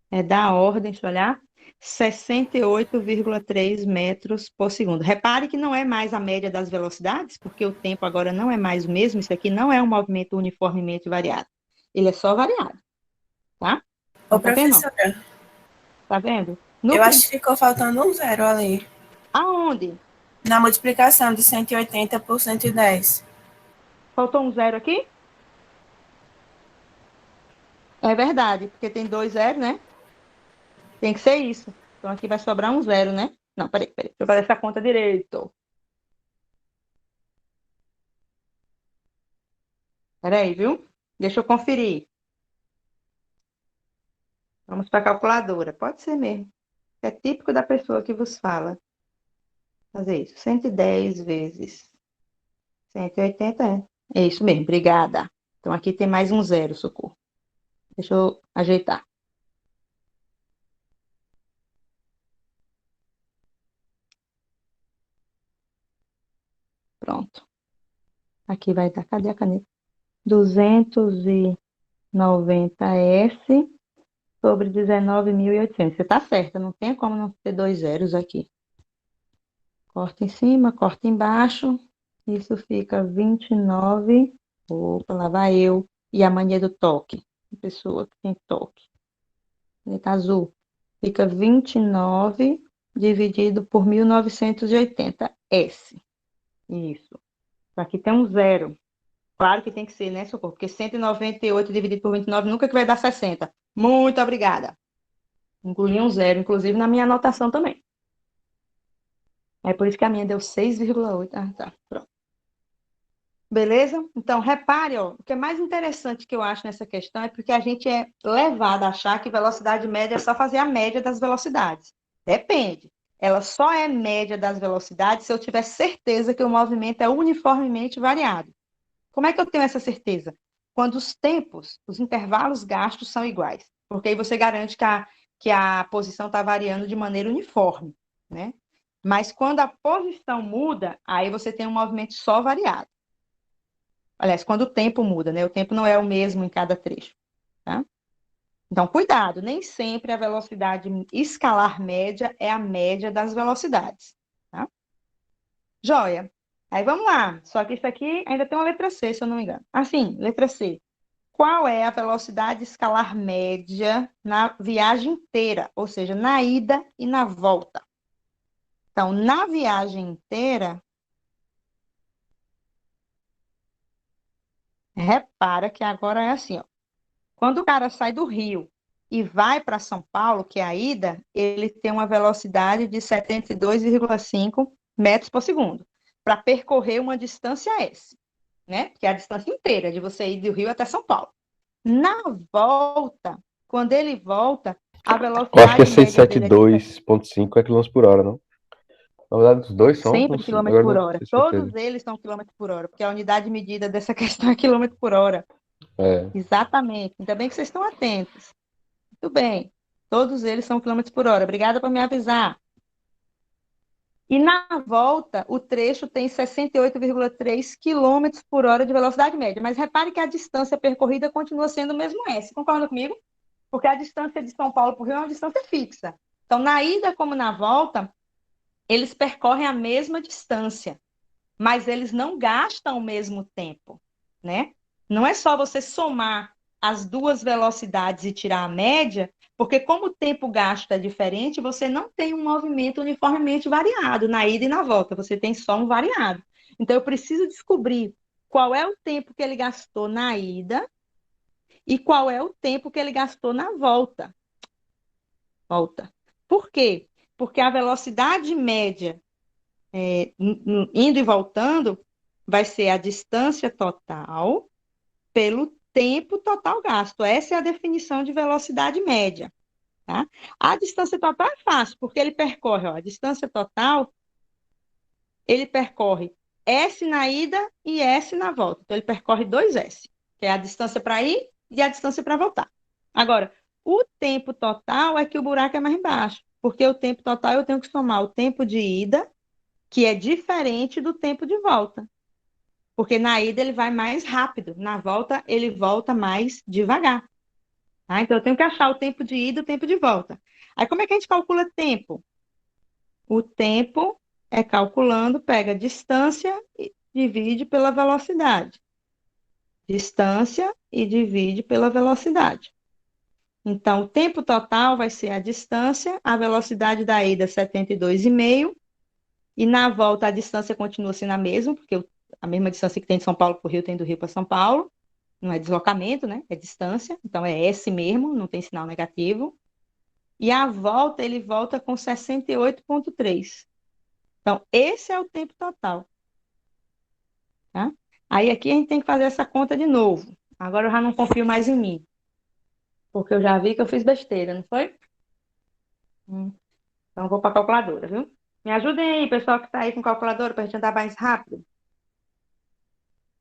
É da ordem, deixa eu olhar, 68,3 metros por segundo. Repare que não é mais a média das velocidades, porque o tempo agora não é mais o mesmo, isso aqui não é um movimento uniformemente variado. Ele é só variado, tá? Ô, Não tá vendo? professora, Tá vendo? eu acho que ficou faltando um zero ali. Aonde? Na multiplicação de 180 por 110. Faltou um zero aqui? É verdade, porque tem 2 zeros, né? Tem que ser isso. Então aqui vai sobrar um zero, né? Não, peraí. Deixa eu fazer essa conta direito. Peraí, viu? Deixa eu conferir. Vamos para a calculadora. Pode ser mesmo. É típico da pessoa que vos fala. Fazer isso. 110 vezes 180 é. É isso mesmo, obrigada. Então aqui tem mais um zero, socorro. Deixa eu ajeitar. Pronto. Aqui vai dar, cadê a caneta? 290S sobre 19.800. Você está certa, não tem como não ter 2 zeros aqui. Corta em cima, corta embaixo. Isso fica 29. Opa, lá vai eu. E a mania do toque. A pessoa que tem toque. Caneta azul. Fica 29 dividido por 1980. S. Isso. Aqui tem um zero. Claro que tem que ser, né, Socorro? Porque 198 dividido por 29 nunca que vai dar 60. Muito obrigada. Incluí um zero, inclusive na minha anotação também. É por isso que a minha deu 6,8. Ah, tá. Pronto. Beleza? Então, repare, ó, o que é mais interessante que eu acho nessa questão é porque a gente é levado a achar que velocidade média é só fazer a média das velocidades. Depende. Ela só é média das velocidades se eu tiver certeza que o movimento é uniformemente variado. Como é que eu tenho essa certeza? Quando os tempos, os intervalos gastos são iguais. Porque aí você garante que a posição está variando de maneira uniforme, né? Mas quando a posição muda, aí você tem um movimento só variado. Aliás, quando o tempo muda, né? O tempo não é o mesmo em cada trecho, tá? Então, cuidado, nem sempre a velocidade escalar média é a média das velocidades, tá? Joia. Aí vamos lá. Só que isso aqui ainda tem uma letra C, se eu não me engano. Assim, letra C. Qual é a velocidade escalar média na viagem inteira? Ou seja, na ida e na volta. Então, na viagem inteira, repara que agora é assim, ó. Quando o cara sai do Rio e vai para São Paulo, que é a ida, ele tem uma velocidade de 72,5 metros por segundo, para percorrer uma distância S, né? Que é a distância inteira de você ir do Rio até São Paulo. Na volta, quando ele volta, a Eu acho que é velocidade média dele é de 672,5 km por hora, não? Na verdade, os dois são, não sempre sei, quilômetro agora por não hora. tenho certeza. Todos eles são quilômetro por hora, porque a unidade de medida dessa questão é quilômetro por hora. É. Exatamente. Ainda bem que vocês estão atentos. Muito bem. Todos eles são quilômetros por hora. Obrigada por me avisar. E na volta, o trecho tem 68,3 quilômetros por hora de velocidade média. Mas repare que a distância percorrida continua sendo o mesmo S. Concorda comigo? Porque a distância de São Paulo para o Rio é uma distância fixa. Então, na ida como na volta, eles percorrem a mesma distância. mas eles não gastam ao mesmo tempo, né? Não é só você somar as duas velocidades e tirar a média, porque como o tempo gasto é diferente, você não tem um movimento uniformemente variado na ida e na volta, você tem só um variado. Então, eu preciso descobrir qual é o tempo que ele gastou na ida e qual é o tempo que ele gastou na volta. Volta. Por quê? Porque a velocidade média indo e voltando vai ser a distância total pelo tempo total gasto. Essa é a definição de velocidade média. Tá? A distância total é fácil, porque ele percorre, ó, a distância total, ele percorre S na ida e S na volta. Então, ele percorre 2S, que é a distância para ir e a distância para voltar. Agora, o tempo total é que o buraco é mais baixo, porque o tempo total eu tenho que somar o tempo de ida, que é diferente do tempo de volta. Porque na ida ele vai mais rápido, na volta ele volta mais devagar. Tá? Então, eu tenho que achar o tempo de ida e o tempo de volta. Aí, como é que a gente calcula tempo? O tempo é calculando, pega a distância e divide pela velocidade. Distância e divide pela velocidade. Então, o tempo total vai ser a distância, a velocidade da ida 72,5, e na volta a distância continua sendo a mesma, porque a mesma distância que tem de São Paulo para o Rio tem do Rio para São Paulo. Não é deslocamento, né? É distância. Então, é S mesmo, não tem sinal negativo. E a volta, ele volta com 68,3. Então, esse é o tempo total. Tá? Aí, aqui a gente tem que fazer essa conta de novo. Agora eu já não confio mais em mim. Porque eu já vi que eu fiz besteira, não foi? Então, eu vou para a calculadora, viu? Me ajudem aí, pessoal que está aí com calculadora, para a gente andar mais rápido.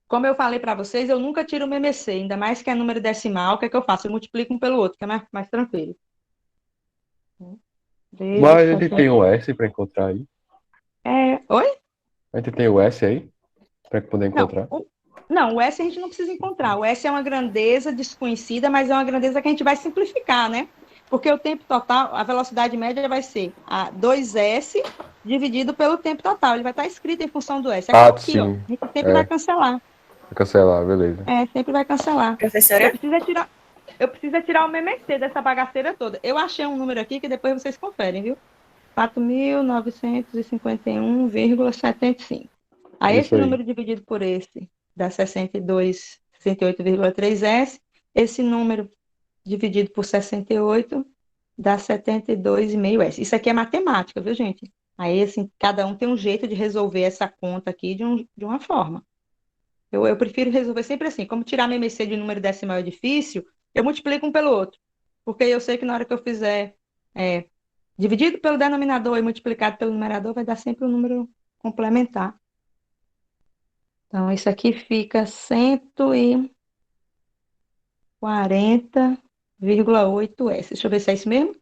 Como eu falei para vocês, eu nunca tiro o MMC, ainda mais que é número decimal. O que é que eu faço? Eu multiplico um pelo outro, que é mais tranquilo. Mas a gente tem o S para encontrar aí. Oi? A gente tem o S aí para poder encontrar. Não, o S a gente não precisa encontrar. O S é uma grandeza desconhecida, mas é uma grandeza que a gente vai simplificar, né? Porque o tempo total, a velocidade média vai ser a 2S dividido pelo tempo total. Ele vai estar escrito em função do S. É como aqui, ó. Sim. A gente sempre vai cancelar. Vou cancelar, beleza. Sempre vai cancelar. Professora? Eu preciso tirar o MMC dessa bagaceira toda. Eu achei um número aqui que depois vocês conferem, viu? 4.951,75. Aí Isso esse aí. número dividido por esse dá 68,3S. Esse número dividido por 68 dá 72,5S. Isso aqui é matemática, viu, gente? Aí, assim, cada um tem um jeito de resolver essa conta aqui de uma forma. Eu prefiro resolver sempre assim. Como tirar MMC de número decimal é difícil, eu multiplico um pelo outro. Porque eu sei que na hora que eu fizer dividido pelo denominador e multiplicado pelo numerador, vai dar sempre um número complementar. Então, isso aqui fica 140,8S. Deixa eu ver se é isso mesmo.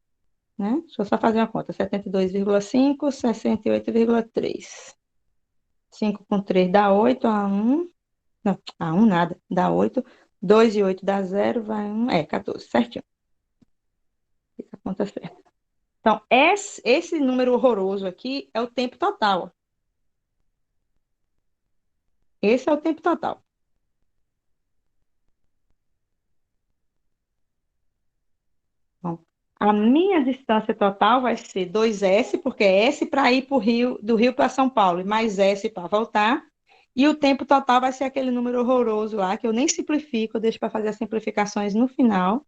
Né? Deixa eu só fazer uma conta. 72,5, 68,3. 5 com 3 dá 8, A1. Não, A1 nada, dá 8. 2 e 8 dá 0, vai 1. 14, certinho. Fiz a conta certa. Então, esse número horroroso aqui é o tempo total. Esse é o tempo total. Bom, a minha distância total vai ser 2S, porque é S para ir pro Rio, do Rio para São Paulo, e mais S para voltar. E o tempo total vai ser aquele número horroroso lá, que eu nem simplifico, eu deixo para fazer as simplificações no final.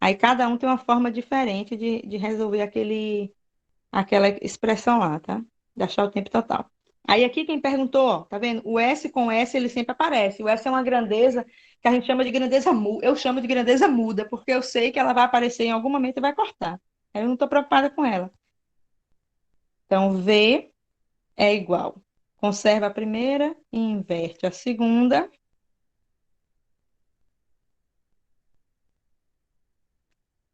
Aí cada um tem uma forma diferente de resolver aquela expressão lá, tá? De achar o tempo total. Aí aqui quem perguntou, ó, tá vendo? O S com S ele sempre aparece. O S é uma grandeza que a gente chama de grandeza muda. Eu chamo de grandeza muda, porque eu sei que ela vai aparecer em algum momento e vai cortar. Aí eu não estou preocupada com ela. Então, V é igual. Conserva a primeira e inverte a segunda.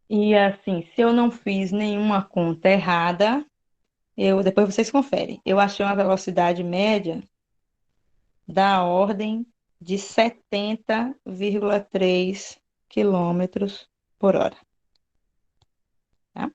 E assim, se eu não fiz nenhuma conta errada, depois vocês conferem. Eu achei uma velocidade média da ordem de 70,3 quilômetros por hora. Tá?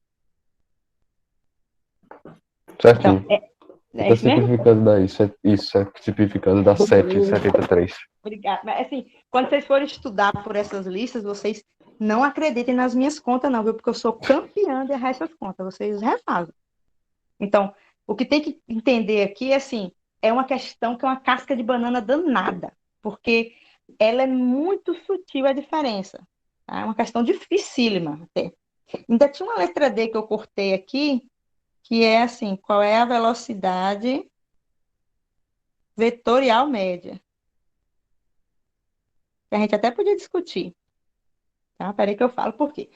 Certinho. Então, É Tá isso mesmo? simplificando daí. Isso é simplificando da 7,73. Obrigada. Mas, assim, quando vocês forem estudar por essas listas, vocês não acreditem nas minhas contas, não, viu? Porque eu sou campeã de errar essas contas. Vocês refazem. Então, o que tem que entender aqui é assim, é uma questão que é uma casca de banana danada, porque ela é muito sutil a diferença. Tá? É uma questão dificílima até. Ainda tinha uma letra D que eu cortei aqui, que é assim, qual é a velocidade vetorial média? Que a gente até podia discutir, tá? Peraí que eu falo por quê.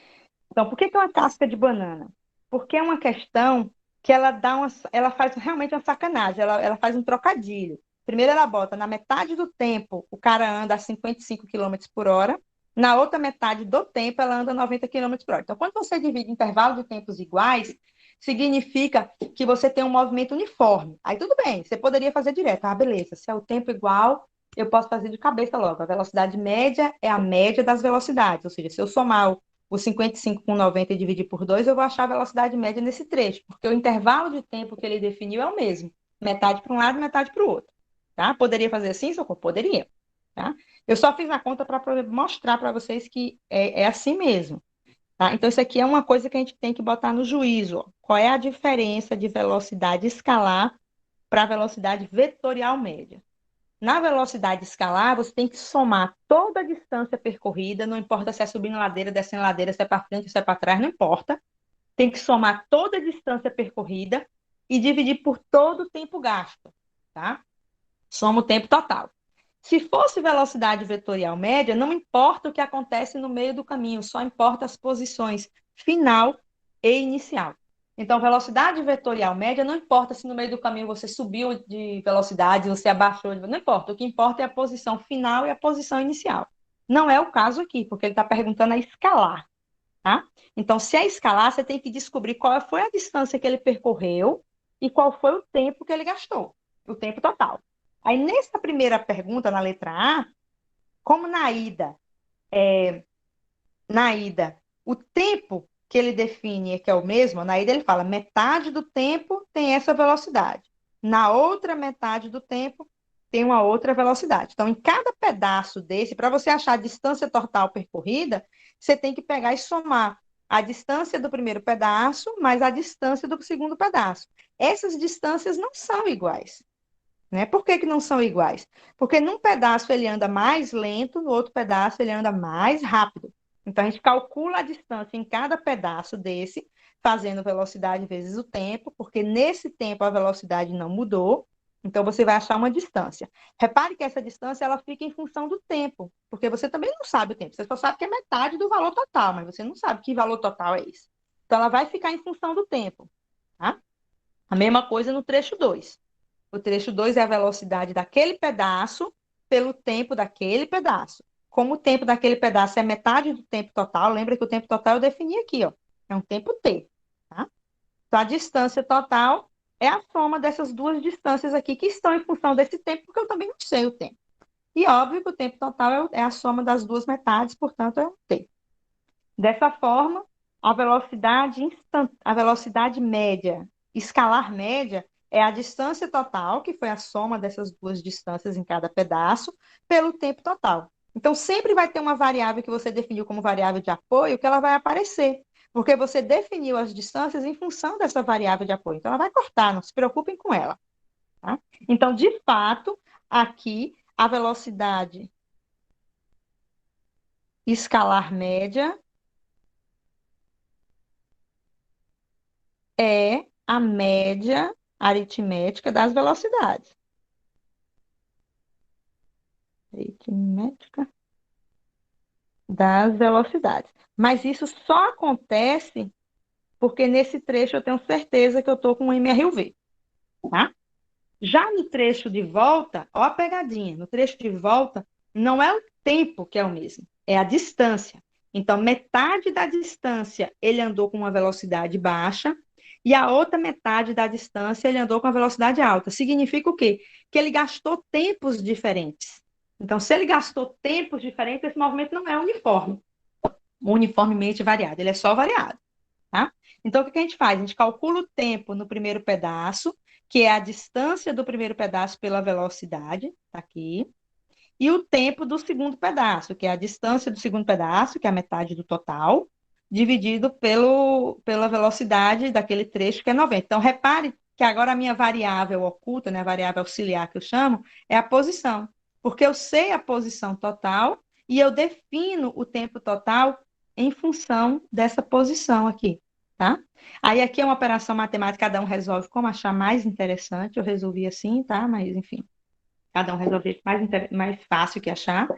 Então, por que que é uma casca de banana? Porque é uma questão que ela faz realmente uma sacanagem, ela faz um trocadilho. Primeiro ela bota na metade do tempo o cara anda a 55 quilômetros por hora, na outra metade do tempo ela anda 90 quilômetros por hora. Então, quando você divide intervalo de tempos iguais, significa que você tem um movimento uniforme. Aí tudo bem, você poderia fazer direto. Ah, beleza, se é o tempo igual, eu posso fazer de cabeça logo. A velocidade média é a média das velocidades, ou seja, se eu somar o 55 com 90 e dividir por 2, eu vou achar a velocidade média nesse trecho, porque o intervalo de tempo que ele definiu é o mesmo. Metade para um lado, metade para o outro. Tá? Poderia fazer assim, Socorro? Poderia. Tá? Eu só fiz a conta para mostrar para vocês que é assim mesmo. Tá? Então, isso aqui é uma coisa que a gente tem que botar no juízo. Ó. Qual é a diferença de velocidade escalar para velocidade vetorial média? Na velocidade escalar, você tem que somar toda a distância percorrida, não importa se é subindo ladeira, descendo ladeira, se é para frente, se é para trás, não importa. Tem que somar toda a distância percorrida e dividir por todo o tempo gasto, tá? Soma o tempo total. Se fosse velocidade vetorial média, não importa o que acontece no meio do caminho, só importa as posições final e inicial. Então, velocidade vetorial média, não importa se no meio do caminho você subiu de velocidade, você abaixou, não importa. O que importa é a posição final e a posição inicial. Não é o caso aqui, porque ele está perguntando a escalar, tá? Então, se é escalar, você tem que descobrir qual foi a distância que ele percorreu e qual foi o tempo que ele gastou, o tempo total. Aí, nessa primeira pergunta, na letra A, como na ida, o tempo que ele define que é o mesmo, na ida ele fala metade do tempo tem essa velocidade. Na outra metade do tempo tem uma outra velocidade. Então, em cada pedaço desse, para você achar a distância total percorrida, você tem que pegar e somar a distância do primeiro pedaço mais a distância do segundo pedaço. Essas distâncias não são iguais. Né? Por que que não são iguais? Porque num pedaço ele anda mais lento, no outro pedaço ele anda mais rápido. Então, a gente calcula a distância em cada pedaço desse, fazendo velocidade vezes o tempo, porque nesse tempo a velocidade não mudou, então você vai achar uma distância. Repare que essa distância ela fica em função do tempo, porque você também não sabe o tempo, você só sabe que é metade do valor total, mas você não sabe que valor total é esse. Então, ela vai ficar em função do tempo. Tá? A mesma coisa no trecho 2. O trecho 2 é a velocidade daquele pedaço pelo tempo daquele pedaço. Como o tempo daquele pedaço é metade do tempo total, lembra que o tempo total eu defini aqui, ó. É um tempo t, tá? Então, a distância total é a soma dessas duas distâncias aqui que estão em função desse tempo, porque eu também não sei o tempo. E óbvio que o tempo total é a soma das duas metades, portanto, é o t. Dessa forma, a velocidade média, escalar média, é a distância total, que foi a soma dessas duas distâncias em cada pedaço, pelo tempo total. Então, sempre vai ter uma variável que você definiu como variável de apoio, que ela vai aparecer, porque você definiu as distâncias em função dessa variável de apoio. Então, ela vai cortar, não se preocupem com ela. Tá? Então, de fato, aqui, a velocidade escalar média é a média aritmética das velocidades. Aritmética das velocidades. Mas isso só acontece porque nesse trecho eu tenho certeza que eu estou com um MRUV. Tá? Já no trecho de volta, ó a pegadinha, no trecho de volta não é o tempo que é o mesmo, é a distância. Então, metade da distância ele andou com uma velocidade baixa e a outra metade da distância ele andou com uma velocidade alta. Significa o quê? Que ele gastou tempos diferentes. Então, se ele gastou tempos diferentes, esse movimento não é uniformemente variado, ele é só variado. Tá? Então, o que a gente faz? A gente calcula o tempo no primeiro pedaço que é a distância do primeiro pedaço pela velocidade, tá aqui, e o tempo do segundo pedaço, que é a distância do segundo pedaço, que é a metade do total, dividido pela velocidade daquele trecho, que é 90. Então, repare que agora a minha variável oculta, né, a variável auxiliar que eu chamo, é a posição, porque eu sei a posição total e eu defino o tempo total em função dessa posição aqui, tá? Aí aqui é uma operação matemática, cada um resolve como achar mais interessante, eu resolvi assim, tá? Mas, enfim, cada um resolve mais fácil que achar.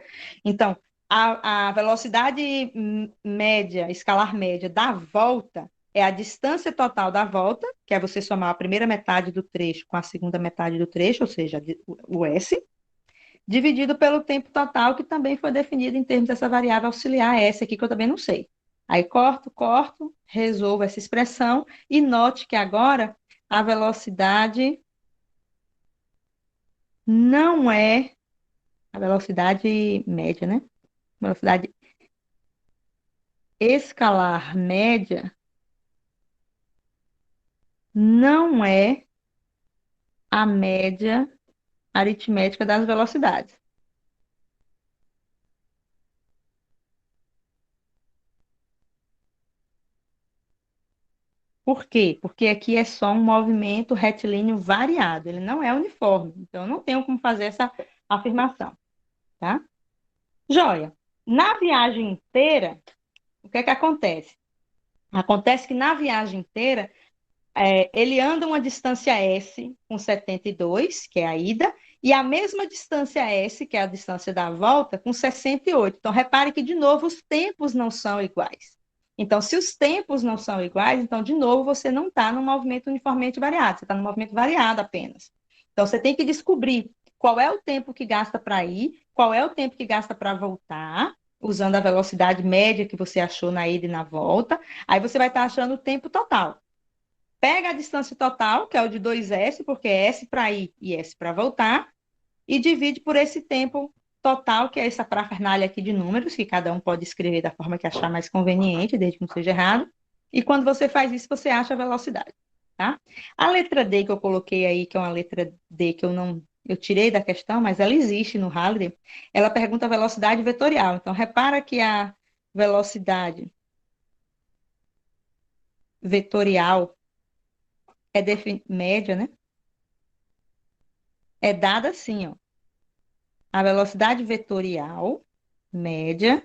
Então, a velocidade média, escalar média da volta é a distância total da volta, que é você somar a primeira metade do trecho com a segunda metade do trecho, ou seja, o S, dividido pelo tempo total, que também foi definido em termos dessa variável auxiliar S aqui, que eu também não sei. Aí corto, resolvo essa expressão e note que agora a velocidade não é a velocidade média, né? Velocidade escalar média não é a média aritmética das velocidades. Por quê? Porque aqui é só um movimento retilíneo variado, ele não é uniforme. Então, eu não tenho como fazer essa afirmação, tá? Joia. Na viagem inteira, o que é que acontece? Acontece que na viagem inteira, ele anda uma distância S com 72, que é a ida, e a mesma distância S, que é a distância da volta, com 68. Então, repare que, de novo, os tempos não são iguais. Então, se os tempos não são iguais, então, de novo, você não está num movimento uniformemente variado, você está num movimento variado apenas. Então, você tem que descobrir qual é o tempo que gasta para ir, qual é o tempo que gasta para voltar, usando a velocidade média que você achou na ida e na volta. Aí você vai estar achando o tempo total. Pega a distância total, que é o de 2S, porque é S para ir e S para voltar, e divide por esse tempo total, que é essa parafernália aqui de números, que cada um pode escrever da forma que achar mais conveniente, desde que não seja errado. E quando você faz isso, você acha a velocidade, tá? A letra D que eu coloquei aí, que é uma letra D que eu tirei da questão, mas ela existe no Halliday, ela pergunta a velocidade vetorial. Então, repara que a velocidade vetorial média, né? É dada assim, ó. A velocidade vetorial média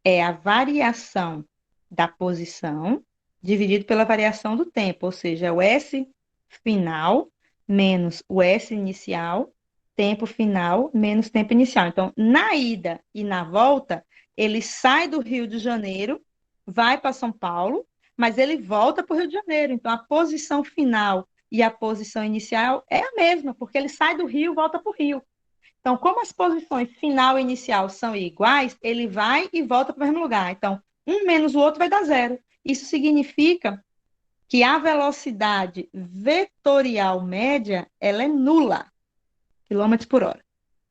é a variação da posição dividido pela variação do tempo, ou seja, é o S final menos o S inicial, tempo final menos tempo inicial. Então, na ida e na volta, ele sai do Rio de Janeiro, vai para São Paulo, mas ele volta para o Rio de Janeiro. Então, a posição final e a posição inicial é a mesma, porque ele sai do Rio e volta para o Rio. Então, como as posições final e inicial são iguais, ele vai e volta para o mesmo lugar. Então, um menos o outro vai dar zero. Isso significa que a velocidade vetorial média, ela é nula, quilômetros por hora,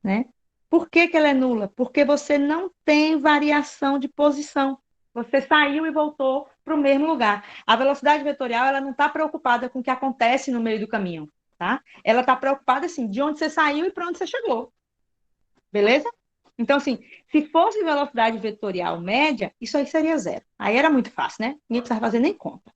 né? Por que ela é nula? Porque você não tem variação de posição. Você saiu e voltou para o mesmo lugar. A velocidade vetorial, ela não está preocupada com o que acontece no meio do caminho, tá? Ela está preocupada, assim, de onde você saiu e para onde você chegou. Beleza? Então, assim, se fosse velocidade vetorial média, isso aí seria zero. Aí era muito fácil, né? Ninguém precisava fazer nem conta.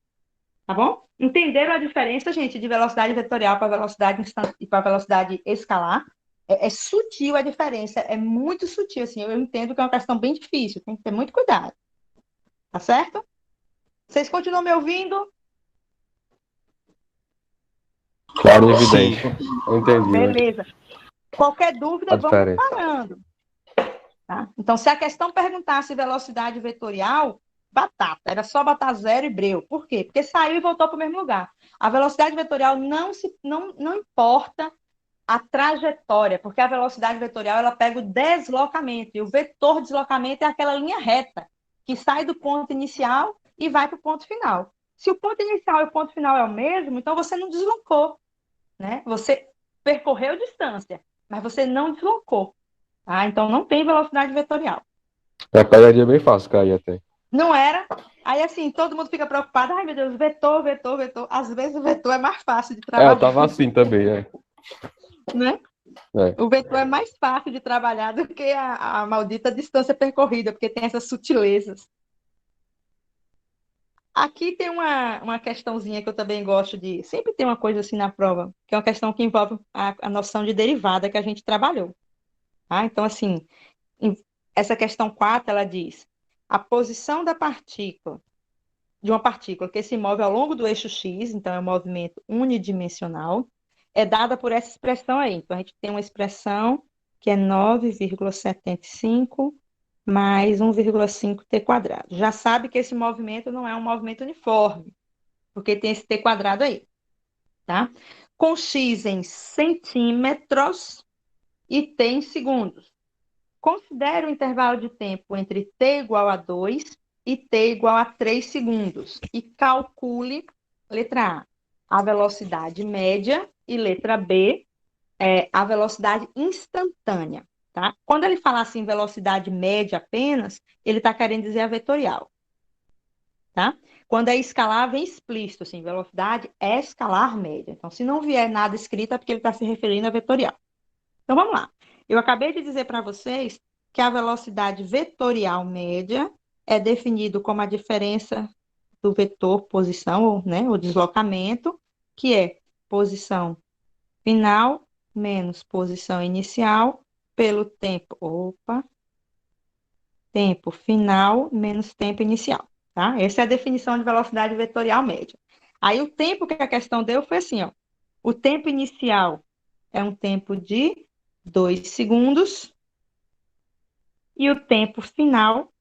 Tá bom? Entenderam a diferença, gente, de velocidade vetorial para velocidade e para velocidade escalar? É sutil a diferença, é muito sutil, assim. Eu entendo que é uma questão bem difícil, tem que ter muito cuidado. Tá certo? Vocês continuam me ouvindo? Claro e evidente. Eu entendi. Beleza. Qualquer dúvida, A vamos diferença. parando. Tá? Então, se a questão perguntasse velocidade vetorial, batata, era só botar zero e breu. Por quê? Porque saiu e voltou para o mesmo lugar. A velocidade vetorial não importa a trajetória, porque a velocidade vetorial ela pega o deslocamento, e o vetor de deslocamento é aquela linha reta que sai do ponto inicial e vai para o ponto final. Se o ponto inicial e o ponto final é o mesmo, então você não deslocou, né? Você percorreu distância, mas você não deslocou. Tá? Então, não tem velocidade vetorial. É pegadinha bem fácil cair até. Não era. Aí, assim, todo mundo fica preocupado. Ai, meu Deus, vetor, vetor, vetor. Às vezes o vetor é mais fácil de Eu trabalhar, tava assim também, né? É. O vetor é mais fácil de trabalhar do que a maldita distância percorrida, porque tem essas sutilezas. Aqui tem uma questãozinha que eu também gosto de. Sempre tem uma coisa assim na prova, que é uma questão que envolve a noção de derivada que a gente trabalhou. Tá? Então, assim, em- essa questão 4 ela diz: a posição da partícula, de uma partícula que se move ao longo do eixo x, então é um movimento unidimensional, é dada por essa expressão aí. Então, a gente tem uma expressão que é 9,75 mais 1,5 t quadrado. Já sabe que esse movimento não é um movimento uniforme, porque tem esse t quadrado aí, tá? Com x em centímetros e t em segundos. Considere o intervalo de tempo entre t igual a 2 e t igual a 3 segundos e calcule, letra a velocidade média e letra B, a velocidade instantânea. Tá? Quando ele fala assim, velocidade média apenas, ele está querendo dizer a vetorial. Tá? Quando é escalar, vem explícito, assim, velocidade é escalar média. Então, se não vier nada escrito, é porque ele está se referindo a vetorial. Então, vamos lá. Eu acabei de dizer para vocês que a velocidade vetorial média é definido como a diferença do vetor posição, né, o deslocamento, que é posição final menos posição inicial pelo tempo final menos tempo inicial, tá? Essa é a definição de velocidade vetorial média. Aí o tempo que a questão deu foi assim, ó. O tempo inicial é um tempo de 2 segundos e o tempo final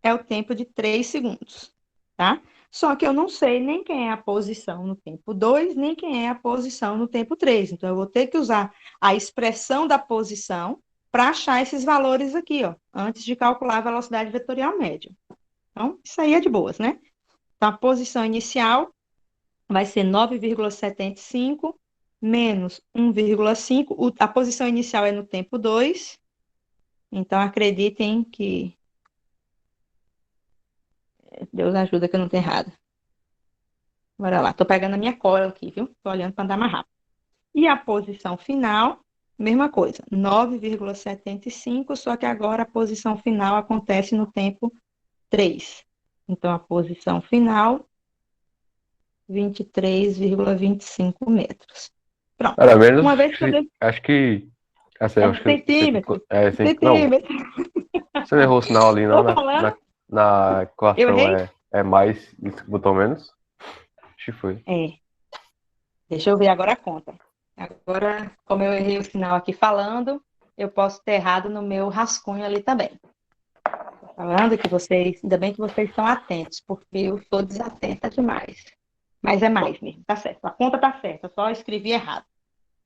é o tempo de 3 segundos, tá? Só que eu não sei nem quem é a posição no tempo 2, nem quem é a posição no tempo 3. Então, eu vou ter que usar a expressão da posição para achar esses valores aqui, ó, antes de calcular a velocidade vetorial média. Então, isso aí é de boas, né? Então, a posição inicial vai ser 9,75 menos 1,5. A posição inicial é no tempo 2. Então, acreditem que Deus ajuda que eu não tenho errado. Bora lá, tô pegando a minha cola aqui, viu? Tô olhando para andar mais rápido. E a posição final, mesma coisa, 9,75, só que agora a posição final acontece no tempo 3. Então, a posição final, 23,25 metros. Pronto. Era menos, Uma vez que eu dei... acho que. Assim, É acho que centímetros. não, Centímetros. você não errou o sinal ali, não, Tô falando? na Eu equação errei? é mais, isso que botou menos? Acho que foi. É. Deixa eu ver agora a conta. Agora, como eu errei o sinal aqui falando, eu posso ter errado no meu rascunho ali também. Tô falando que vocês, ainda bem que vocês estão atentos, porque eu estou desatenta demais. Mas é mais mesmo, tá certo. A conta tá certa, eu só escrevi errado.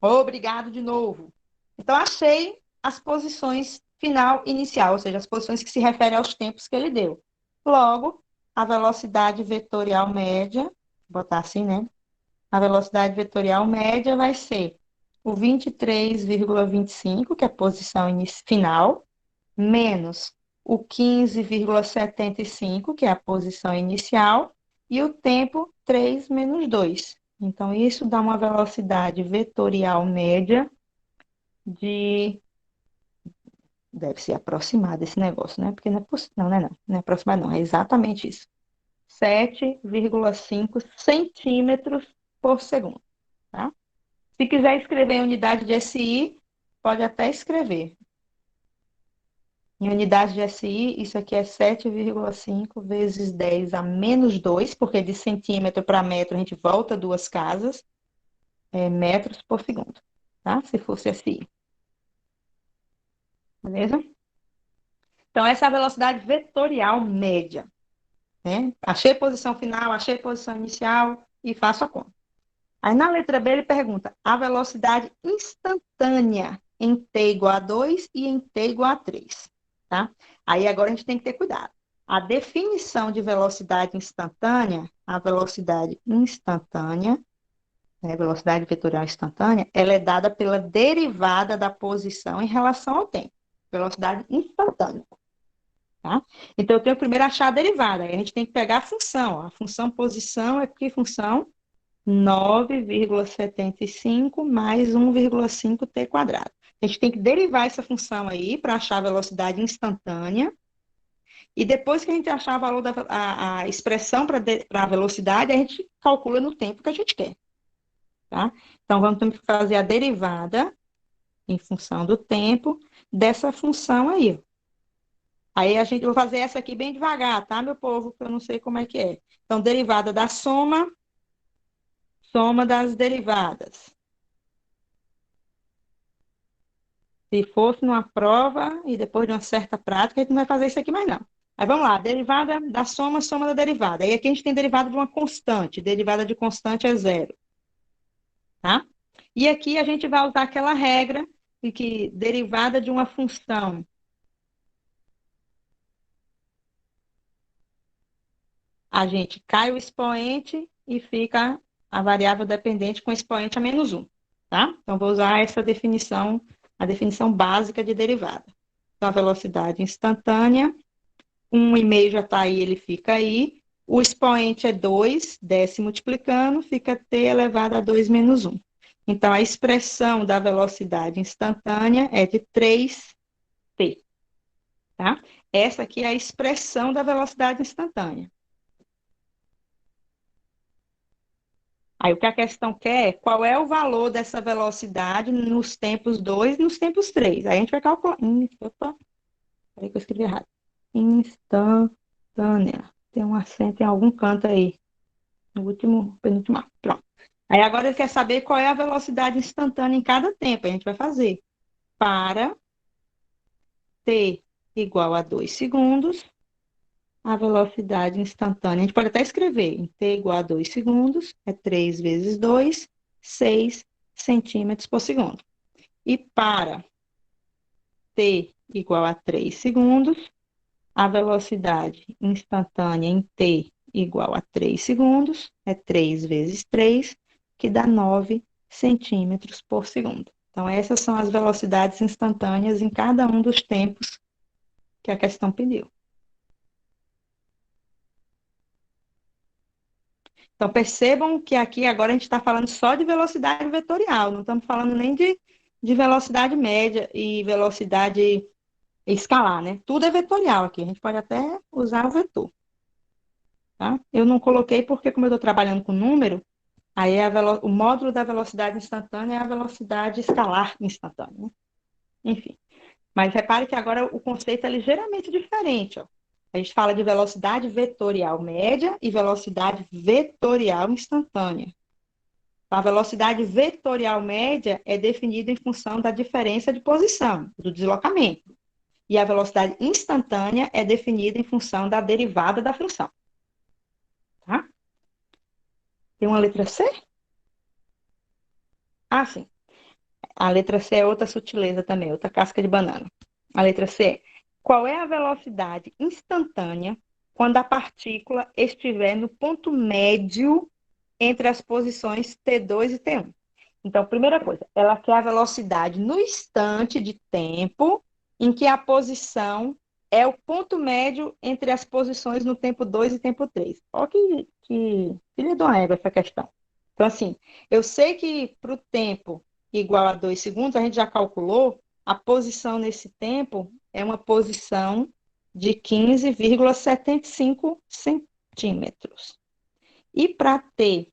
Obrigado de novo. Então, achei as posições final e inicial, ou seja, as posições que se referem aos tempos que ele deu. Logo, a velocidade vetorial média, vou botar assim, né? A velocidade vetorial média vai ser o 23,25, que é a posição final, menos o 15,75, que é a posição inicial, e o tempo 3 menos 2. Então, isso dá uma velocidade vetorial média de. Deve ser aproximado esse negócio, né? Porque não é possível. Não, não é não. Não é aproximado, não. É exatamente isso. 7,5 centímetros por segundo. Tá? Se quiser escrever em unidade de SI, pode até escrever. Em unidade de SI, isso aqui é 7,5 vezes 10 a menos 2, porque de centímetro para metro a gente volta duas casas, metros por segundo, tá? Se fosse SI. Beleza? Então, essa é a velocidade vetorial média, né? Achei posição final, achei posição inicial e faço a conta. Aí na letra B ele pergunta a velocidade instantânea em t igual a 2 e em t igual a 3. Tá? Aí agora a gente tem que ter cuidado. A definição de velocidade instantânea, né, velocidade vetorial instantânea, ela é dada pela derivada da posição em relação ao tempo. Velocidade instantânea. tá? Então, eu tenho que primeiro achar a derivada. Aí a gente tem que pegar a função. Ó. A função posição é que função? 9,75 mais 1,5t quadrado. A gente tem que derivar essa função aí para achar a velocidade instantânea. E depois que a gente achar a expressão para a velocidade, a gente calcula no tempo que a gente quer. Tá? Então, vamos ter que fazer a derivada em função do tempo dessa função aí. Aí eu vou fazer essa aqui bem devagar, tá, meu povo? Que eu não sei como é que é. Então, derivada da soma das derivadas. Se fosse numa prova e depois de uma certa prática, a gente não vai fazer isso aqui mais não. Aí vamos lá, derivada da soma da derivada. Aí aqui a gente tem derivada de uma constante. Derivada de constante é zero. Tá? E aqui a gente vai usar aquela regra de que derivada de uma função a gente cai o expoente e fica a variável dependente com expoente a menos 1. Tá? Então, vou usar essa definição, a definição básica de derivada. Então, a velocidade instantânea, 1,5 já está aí, ele fica aí. O expoente é 2, desce multiplicando, fica t elevado a 2 menos 1. Então, a expressão da velocidade instantânea é de 3t. Tá? Essa aqui é a expressão da velocidade instantânea. Aí o que a questão quer é qual é o valor dessa velocidade nos tempos 2 e nos tempos 3. Aí a gente vai calcular. Opa, peraí que eu escrevi errado. Instantânea. Tem um acento em algum canto aí. No último, penúltimo. Pronto. Aí agora ele quer saber qual é a velocidade instantânea em cada tempo. A gente vai fazer para t igual a 2 segundos. A velocidade instantânea, a gente pode até escrever, em t igual a 2 segundos, é 3 vezes 2, 6 centímetros por segundo. E para t igual a 3 segundos, a velocidade instantânea em t igual a 3 segundos, é 3 vezes 3, que dá 9 centímetros por segundo. Então, essas são as velocidades instantâneas em cada um dos tempos que a questão pediu. Então, percebam que aqui agora a gente está falando só de velocidade vetorial, não estamos falando nem de velocidade média e velocidade escalar, né? Tudo é vetorial aqui, a gente pode até usar o vetor. Tá? Eu não coloquei porque, como eu estou trabalhando com número, aí o módulo da velocidade instantânea é a velocidade escalar instantânea. Né? Enfim, mas repare que agora o conceito é ligeiramente diferente, ó. A gente fala de velocidade vetorial média e velocidade vetorial instantânea. A velocidade vetorial média é definida em função da diferença de posição, do deslocamento. E a velocidade instantânea é definida em função da derivada da função. Tá? Tem uma letra C? Ah, sim. A letra C é outra sutileza também, outra casca de banana. A letra C é: qual é a velocidade instantânea quando a partícula estiver no ponto médio entre as posições T2 e T1? Então, primeira coisa, ela quer a velocidade no instante de tempo em que a posição é o ponto médio entre as posições no tempo 2 e tempo 3. Olha que filha de uma égua essa questão. Então, assim, eu sei que para o tempo igual a 2 segundos, a gente já calculou, a posição nesse tempo é uma posição de 15,75 centímetros. E para t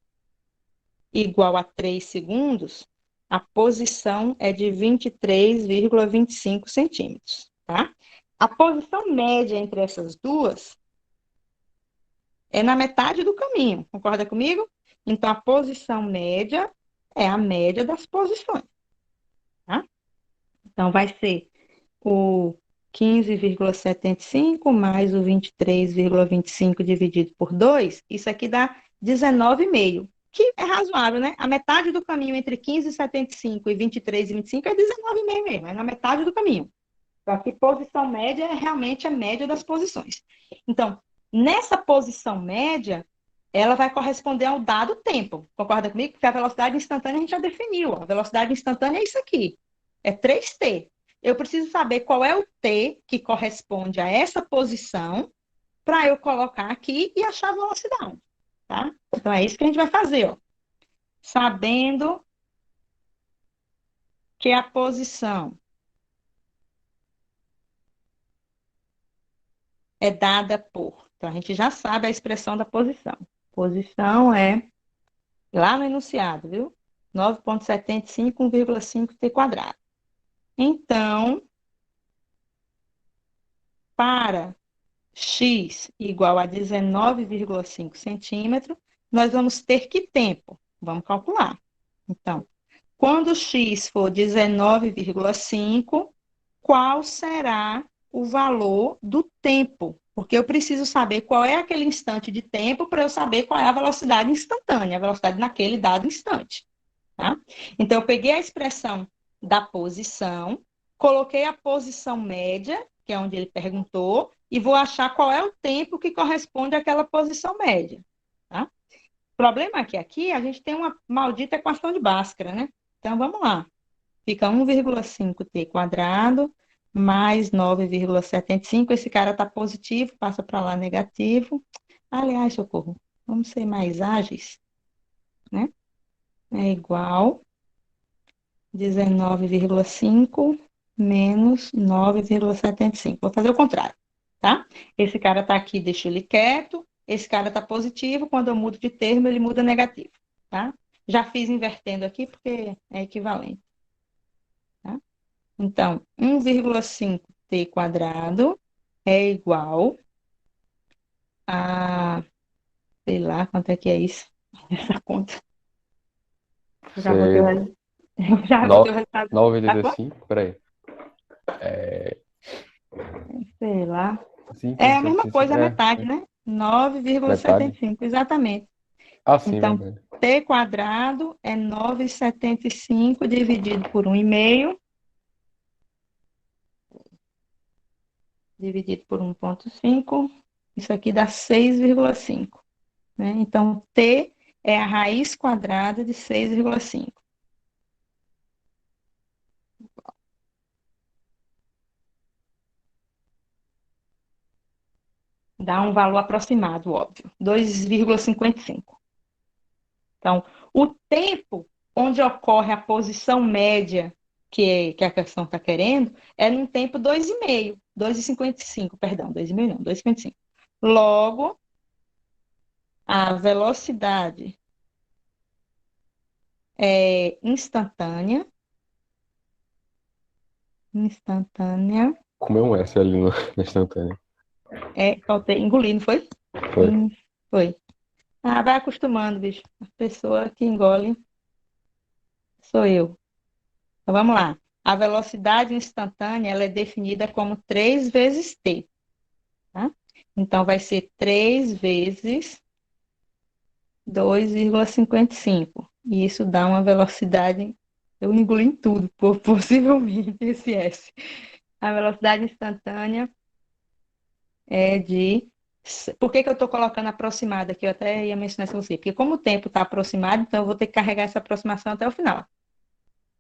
igual a 3 segundos, a posição é de 23,25 centímetros, tá? A posição média entre essas duas é na metade do caminho, concorda comigo? Então, a posição média é a média das posições, tá? Então, vai ser o 15,75 mais o 23,25 dividido por 2, isso aqui dá 19,5, que é razoável, né? A metade do caminho entre 15,75 e 23,25 é 19,5 mesmo, é na metade do caminho. Então, aqui, posição média é realmente a média das posições. Então, nessa posição média, ela vai corresponder ao dado tempo. Concorda comigo? Porque a velocidade instantânea a gente já definiu. Ó. A velocidade instantânea é isso aqui. É 3t. eu preciso saber qual é o t que corresponde a essa posição para eu colocar aqui e achar a velocidade, tá? Então, é isso que a gente vai fazer, ó. Sabendo que a posição é dada por... Então, a gente já sabe a expressão da posição. Posição é lá no enunciado, viu? 9,75, 1,5 t quadrado. Então, para x igual a 19,5 centímetros, nós vamos ter que tempo? Vamos calcular. Então, quando x for 19,5, qual será o valor do tempo? Porque eu preciso saber qual é aquele instante de tempo para eu saber qual é a velocidade instantânea, a velocidade naquele dado instante. Tá? Então, eu peguei a expressão da posição, coloquei a posição média, que é onde ele perguntou, e vou achar qual é o tempo que corresponde àquela posição média. Tá? O problema é que aqui a gente tem uma maldita equação de Bhaskara, né? Então, vamos lá. Fica 1,5 t quadrado mais 9,75. Esse cara está positivo, passa para lá negativo. Aliás, socorro, vamos ser mais ágeis, né? É igual 19,5 menos 9,75. Vou fazer o contrário, tá? Esse cara está aqui, deixa ele quieto. Esse cara está positivo. Quando eu mudo de termo, ele muda negativo, tá? Já fiz invertendo aqui, porque é equivalente. Tá? Então, 1,5 t quadrado é igual a... Sei lá, quanto é que é isso? Essa conta. Eu já botei o Você... resultado. Eu já botei o resultado. Tá quanto? 9,85, peraí. É... Sei lá. 5, É a mesma coisa, a metade, é. né? Metade. 9,75, exatamente. Ah, sim, Então, verdade. t quadrado é 9,75 dividido por 1,5, dividido por 1,5. Isso aqui dá 6,5. Né? Então, t é a raiz quadrada de 6,5. Dá um valor aproximado, óbvio, 2,55. Então, o tempo onde ocorre a posição média que a questão está querendo é num tempo 2,5, 2,55, perdão, 2,5 não, 2,55. Logo, a velocidade é instantânea, Comeu um S ali no, na instantânea. faltei, engoli, não foi? Foi. Foi. Ah, vai acostumando, bicho. A pessoa que engole sou eu. Então, vamos lá. A velocidade instantânea ela é definida como 3 vezes t. Tá? Então, vai ser 3 vezes 2,55. E isso dá uma velocidade... Eu engoli em tudo, possivelmente, esse S. A velocidade instantânea é de... Por que eu estou colocando aproximada aqui? Eu até ia mencionar isso com você. Porque como o tempo está aproximado, então eu vou ter que carregar essa aproximação até o final.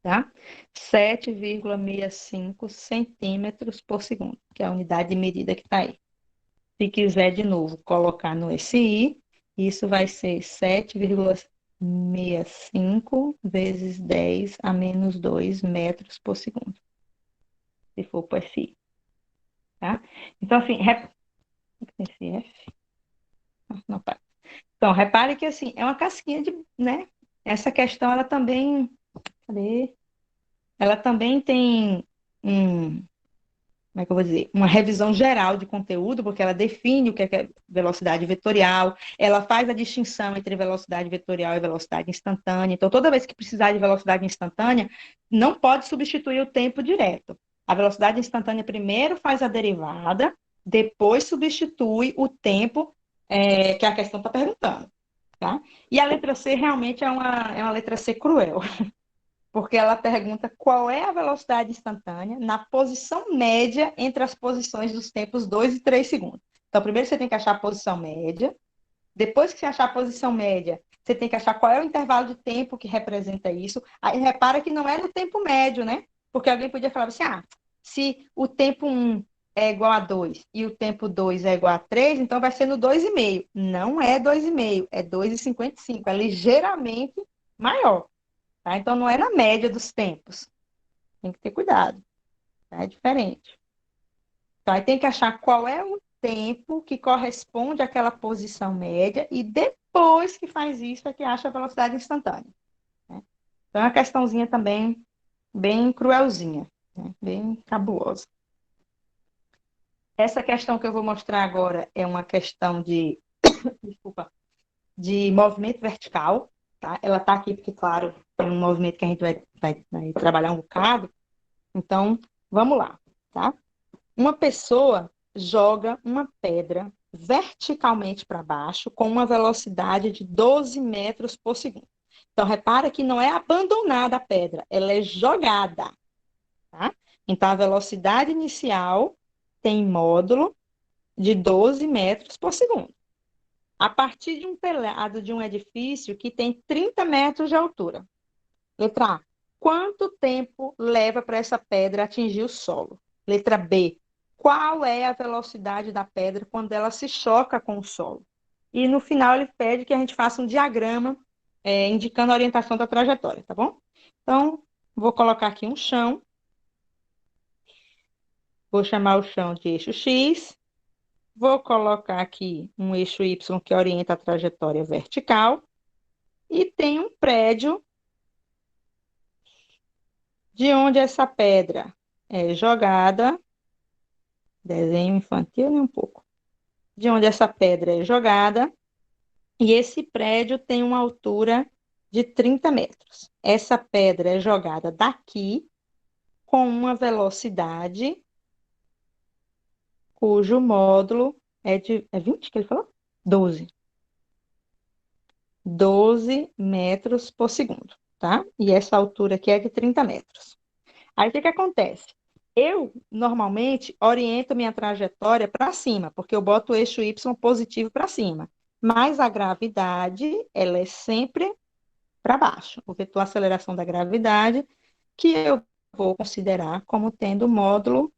Tá? 7,65 centímetros por segundo, que é a unidade de medida que está aí. Se quiser, de novo, colocar no SI, isso vai ser 7,65 vezes 10 a menos 2 metros por segundo, se for para o SI. Tá? Então, assim, esse F? Não, para. Então, repare que, assim, é uma casquinha de, né? Essa questão, ela também, cadê? Ela também tem como é que eu vou dizer? Uma revisão geral de conteúdo, porque ela define o que é velocidade vetorial, ela faz a distinção entre velocidade vetorial e velocidade instantânea. Então, toda vez que precisar de velocidade instantânea, não pode substituir o tempo direto. A velocidade instantânea primeiro faz a derivada, depois substitui o tempo que a questão está perguntando. Tá? E a letra C realmente é uma letra C cruel. Porque ela pergunta qual é a velocidade instantânea na posição média entre as posições dos tempos 2 e 3 segundos. Então, primeiro você tem que achar a posição média. Depois que você achar a posição média, você tem que achar qual é o intervalo de tempo que representa isso. Aí repara que não é no tempo médio, né? Porque alguém podia falar assim, Se o tempo 1 é igual a 2 e o tempo 2 é igual a 3, então vai ser no 2,5. Não é 2,5, é 2,55. É ligeiramente maior, tá? Então não é na média dos tempos. Tem que ter cuidado, tá? É diferente. Então aí tem que achar qual é o tempo que corresponde àquela posição média e depois que faz isso é que acha a velocidade instantânea, né? Então é uma questãozinha também bem cruelzinha, né? Bem cabulosa. Essa questão que eu vou mostrar agora é uma questão de, desculpa, de movimento vertical, tá? Ela está aqui porque, claro, é um movimento que a gente vai trabalhar um bocado. Então, vamos lá, tá? Uma pessoa joga uma pedra verticalmente para baixo com uma velocidade de 12 metros por segundo. Então, repara que não é abandonada a pedra, ela é jogada, tá? Então, a velocidade inicial tem módulo de 12 metros por segundo. A partir de um telhado de um edifício que tem 30 metros de altura. Letra A. Quanto tempo leva para essa pedra atingir o solo? Letra B. Qual é a velocidade da pedra quando ela se choca com o solo? E no final ele pede que a gente faça um diagrama indicando a orientação da trajetória, tá bom? Então, vou colocar aqui um chão. Vou chamar o chão de eixo X. Vou colocar aqui um eixo Y que orienta a trajetória vertical. E tem um prédio de onde essa pedra é jogada. Desenho infantil, nem um pouco. De onde essa pedra é jogada. E esse prédio tem uma altura de 30 metros. Essa pedra é jogada daqui com uma velocidade cujo módulo é 20 que ele falou? 12. 12 metros por segundo, tá? E essa altura aqui é de 30 metros. Aí o que acontece? Eu, normalmente, oriento minha trajetória para cima, porque eu boto o eixo Y positivo para cima. Mas a gravidade, ela é sempre para baixo. O vetor aceleração da gravidade, que eu vou considerar como tendo módulo,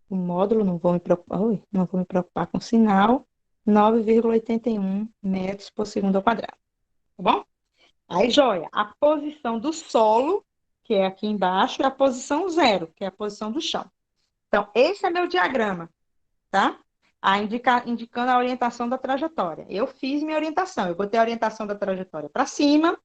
o módulo, não vou me preocupar com o sinal, 9,81 metros por segundo ao quadrado. Tá bom? Aí, joia, a posição do solo, que é aqui embaixo, e a posição zero, que é a posição do chão. Então, esse é meu diagrama, tá? Indicando a orientação da trajetória. Eu fiz minha orientação, eu botei a orientação da trajetória para cima,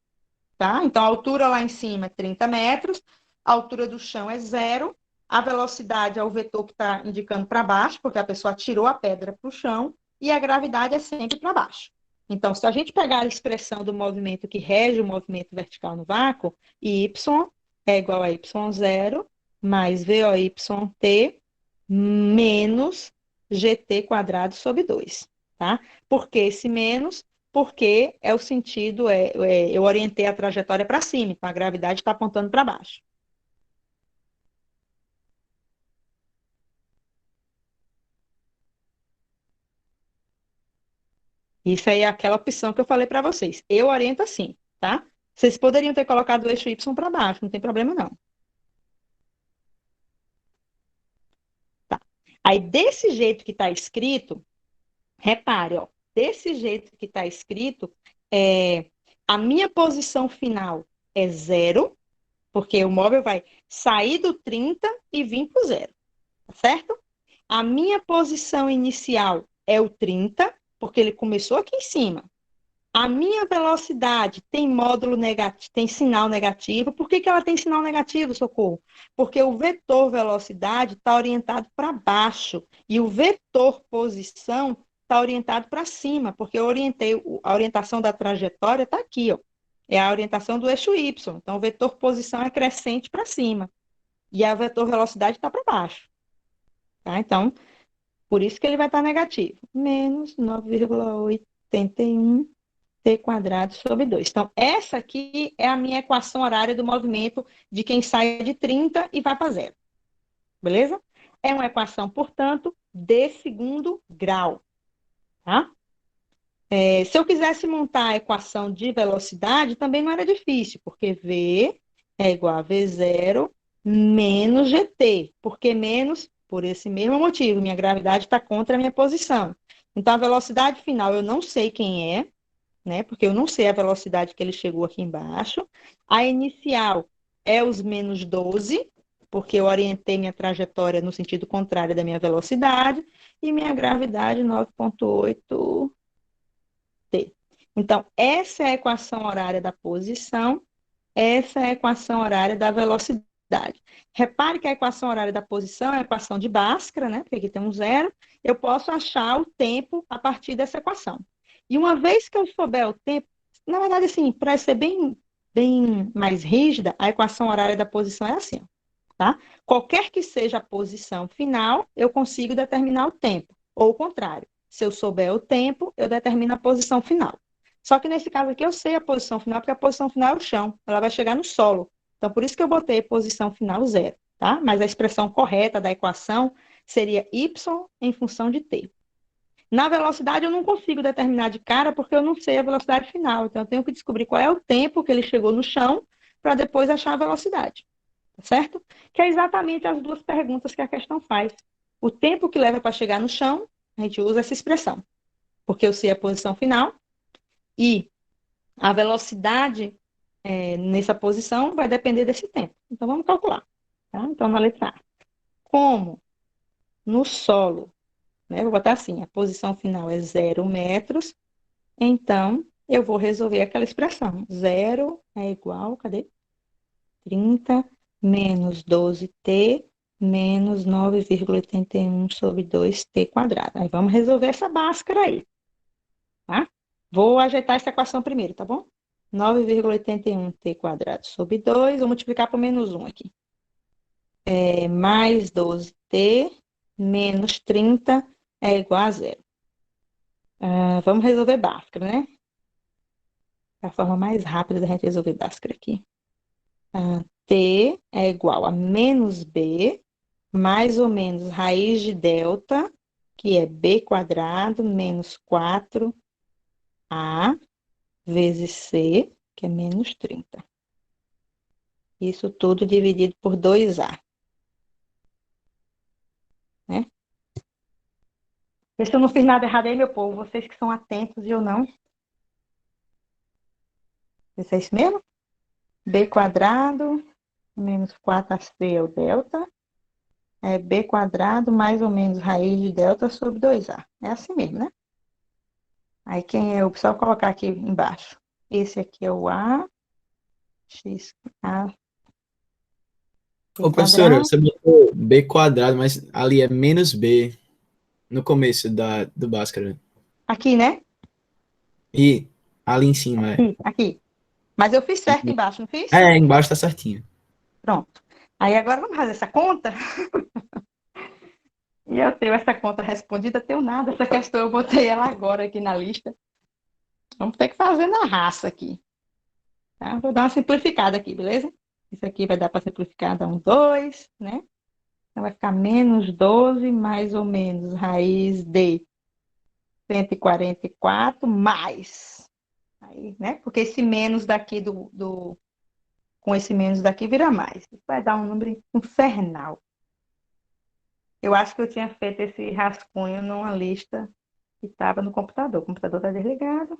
tá? Então, a altura lá em cima é 30 metros, a altura do chão é zero, a velocidade é o vetor que está indicando para baixo, porque a pessoa tirou a pedra para o chão, e a gravidade é sempre para baixo. Então, se a gente pegar a expressão do movimento que rege o movimento vertical no vácuo, y é igual a y0 mais VOYT menos GT quadrado sobre 2, tá? Por que esse menos? Porque é o sentido, eu orientei a trajetória para cima, então a gravidade está apontando para baixo. Isso aí é aquela opção que eu falei para vocês. Eu oriento assim, tá? Vocês poderiam ter colocado o eixo Y para baixo, não tem problema não. Tá. Aí, desse jeito que está escrito, repare, ó, desse jeito que está escrito, a minha posição final é zero, porque o móvel vai sair do 30 e vir para o zero, tá certo? A minha posição inicial é o 30, porque ele começou aqui em cima. A minha velocidade tem módulo negativo, tem sinal negativo. Por que ela tem sinal negativo, Socorro? Porque o vetor velocidade está orientado para baixo e o vetor posição está orientado para cima, porque eu orientei, a orientação da trajetória está aqui, ó. É a orientação do eixo Y. Então, o vetor posição é crescente para cima e a vetor velocidade está para baixo. Tá? Então, por isso que ele vai estar negativo. Menos 9,81 T quadrado sobre 2. Então, essa aqui é a minha equação horária do movimento de quem sai de 30 e vai para zero. Beleza? É uma equação, portanto, de segundo grau. Tá? Se eu quisesse montar a equação de velocidade, também não era difícil, porque V é igual a V0 menos GT. Por que menos? Por esse mesmo motivo. Minha gravidade está contra a minha posição. Então, a velocidade final eu não sei quem é, né? Porque eu não sei a velocidade que ele chegou aqui embaixo. A inicial é os menos 12, porque eu orientei minha trajetória no sentido contrário da minha velocidade. E minha gravidade 9,8 T. Então, essa é a equação horária da posição, essa é a equação horária da velocidade. Repare que a equação horária da posição é a equação de Bhaskara, né? Porque aqui tem um zero. Eu posso achar o tempo a partir dessa equação. E uma vez que eu souber o tempo, na verdade, assim, para ser bem mais rígida, a equação horária da posição é assim, tá? Qualquer que seja a posição final, eu consigo determinar o tempo. Ou o contrário, se eu souber o tempo, eu determino a posição final. Só que nesse caso aqui eu sei a posição final, porque a posição final é o chão, ela vai chegar no solo. Então, por isso que eu botei posição final zero, tá? Mas a expressão correta da equação seria y em função de t. Na velocidade, eu não consigo determinar de cara, porque eu não sei a velocidade final. Então, eu tenho que descobrir qual é o tempo que ele chegou no chão, para depois achar a velocidade, tá certo? Que é exatamente as duas perguntas que a questão faz. O tempo que leva para chegar no chão, a gente usa essa expressão, porque eu sei a posição final, e a velocidade nessa posição vai depender desse tempo. Então, vamos calcular. Tá? Então, na letra A. Como no solo, né, vou botar assim, a posição final é 0 metros, então, eu vou resolver aquela expressão. 0 é igual, cadê? 30 menos 12t menos 9,81 sobre 2t quadrado. Aí, vamos resolver essa Bhaskara aí. Tá? Vou ajeitar essa equação primeiro, tá bom? 9,81t quadrado sobre 2, vou multiplicar por menos 1 aqui. Mais 12t menos 30 é igual a zero. Vamos resolver Bhaskara, né? É a forma mais rápida da gente resolver Bhaskara aqui. T é igual a menos b, mais ou menos raiz de delta, que é b quadrado menos 4a, vezes c, que é menos 30. Isso tudo dividido por 2A. Né? Vê se eu não fiz nada errado aí, meu povo. Vocês que são atentos e eu não. Vê se é isso mesmo? B quadrado menos 4AC é o delta. É B quadrado mais ou menos raiz de delta sobre 2A. É assim mesmo, né? Aí quem é o pessoal colocar aqui embaixo. Esse aqui é o A. X, A. Ô, professora, você botou b quadrado, mas ali é menos b no começo do Bhaskara. Aqui, né? E ali em cima é. Aqui. Mas eu fiz certo embaixo, não fiz? É, embaixo tá certinho. Pronto. Aí agora vamos fazer essa conta. E eu tenho essa conta respondida, tenho nada. Essa questão eu botei ela agora aqui na lista. Vamos ter que fazer na raça aqui. Tá? Vou dar uma simplificada aqui, beleza? Isso aqui vai dar para simplificar, dá um 2, né? Então vai ficar menos 12, mais ou menos, raiz de 144, mais. Aí, né? Porque esse menos daqui com esse menos daqui vira mais. Isso vai dar um número infernal. Eu acho que eu tinha feito esse rascunho numa lista que estava no computador. O computador está desligado.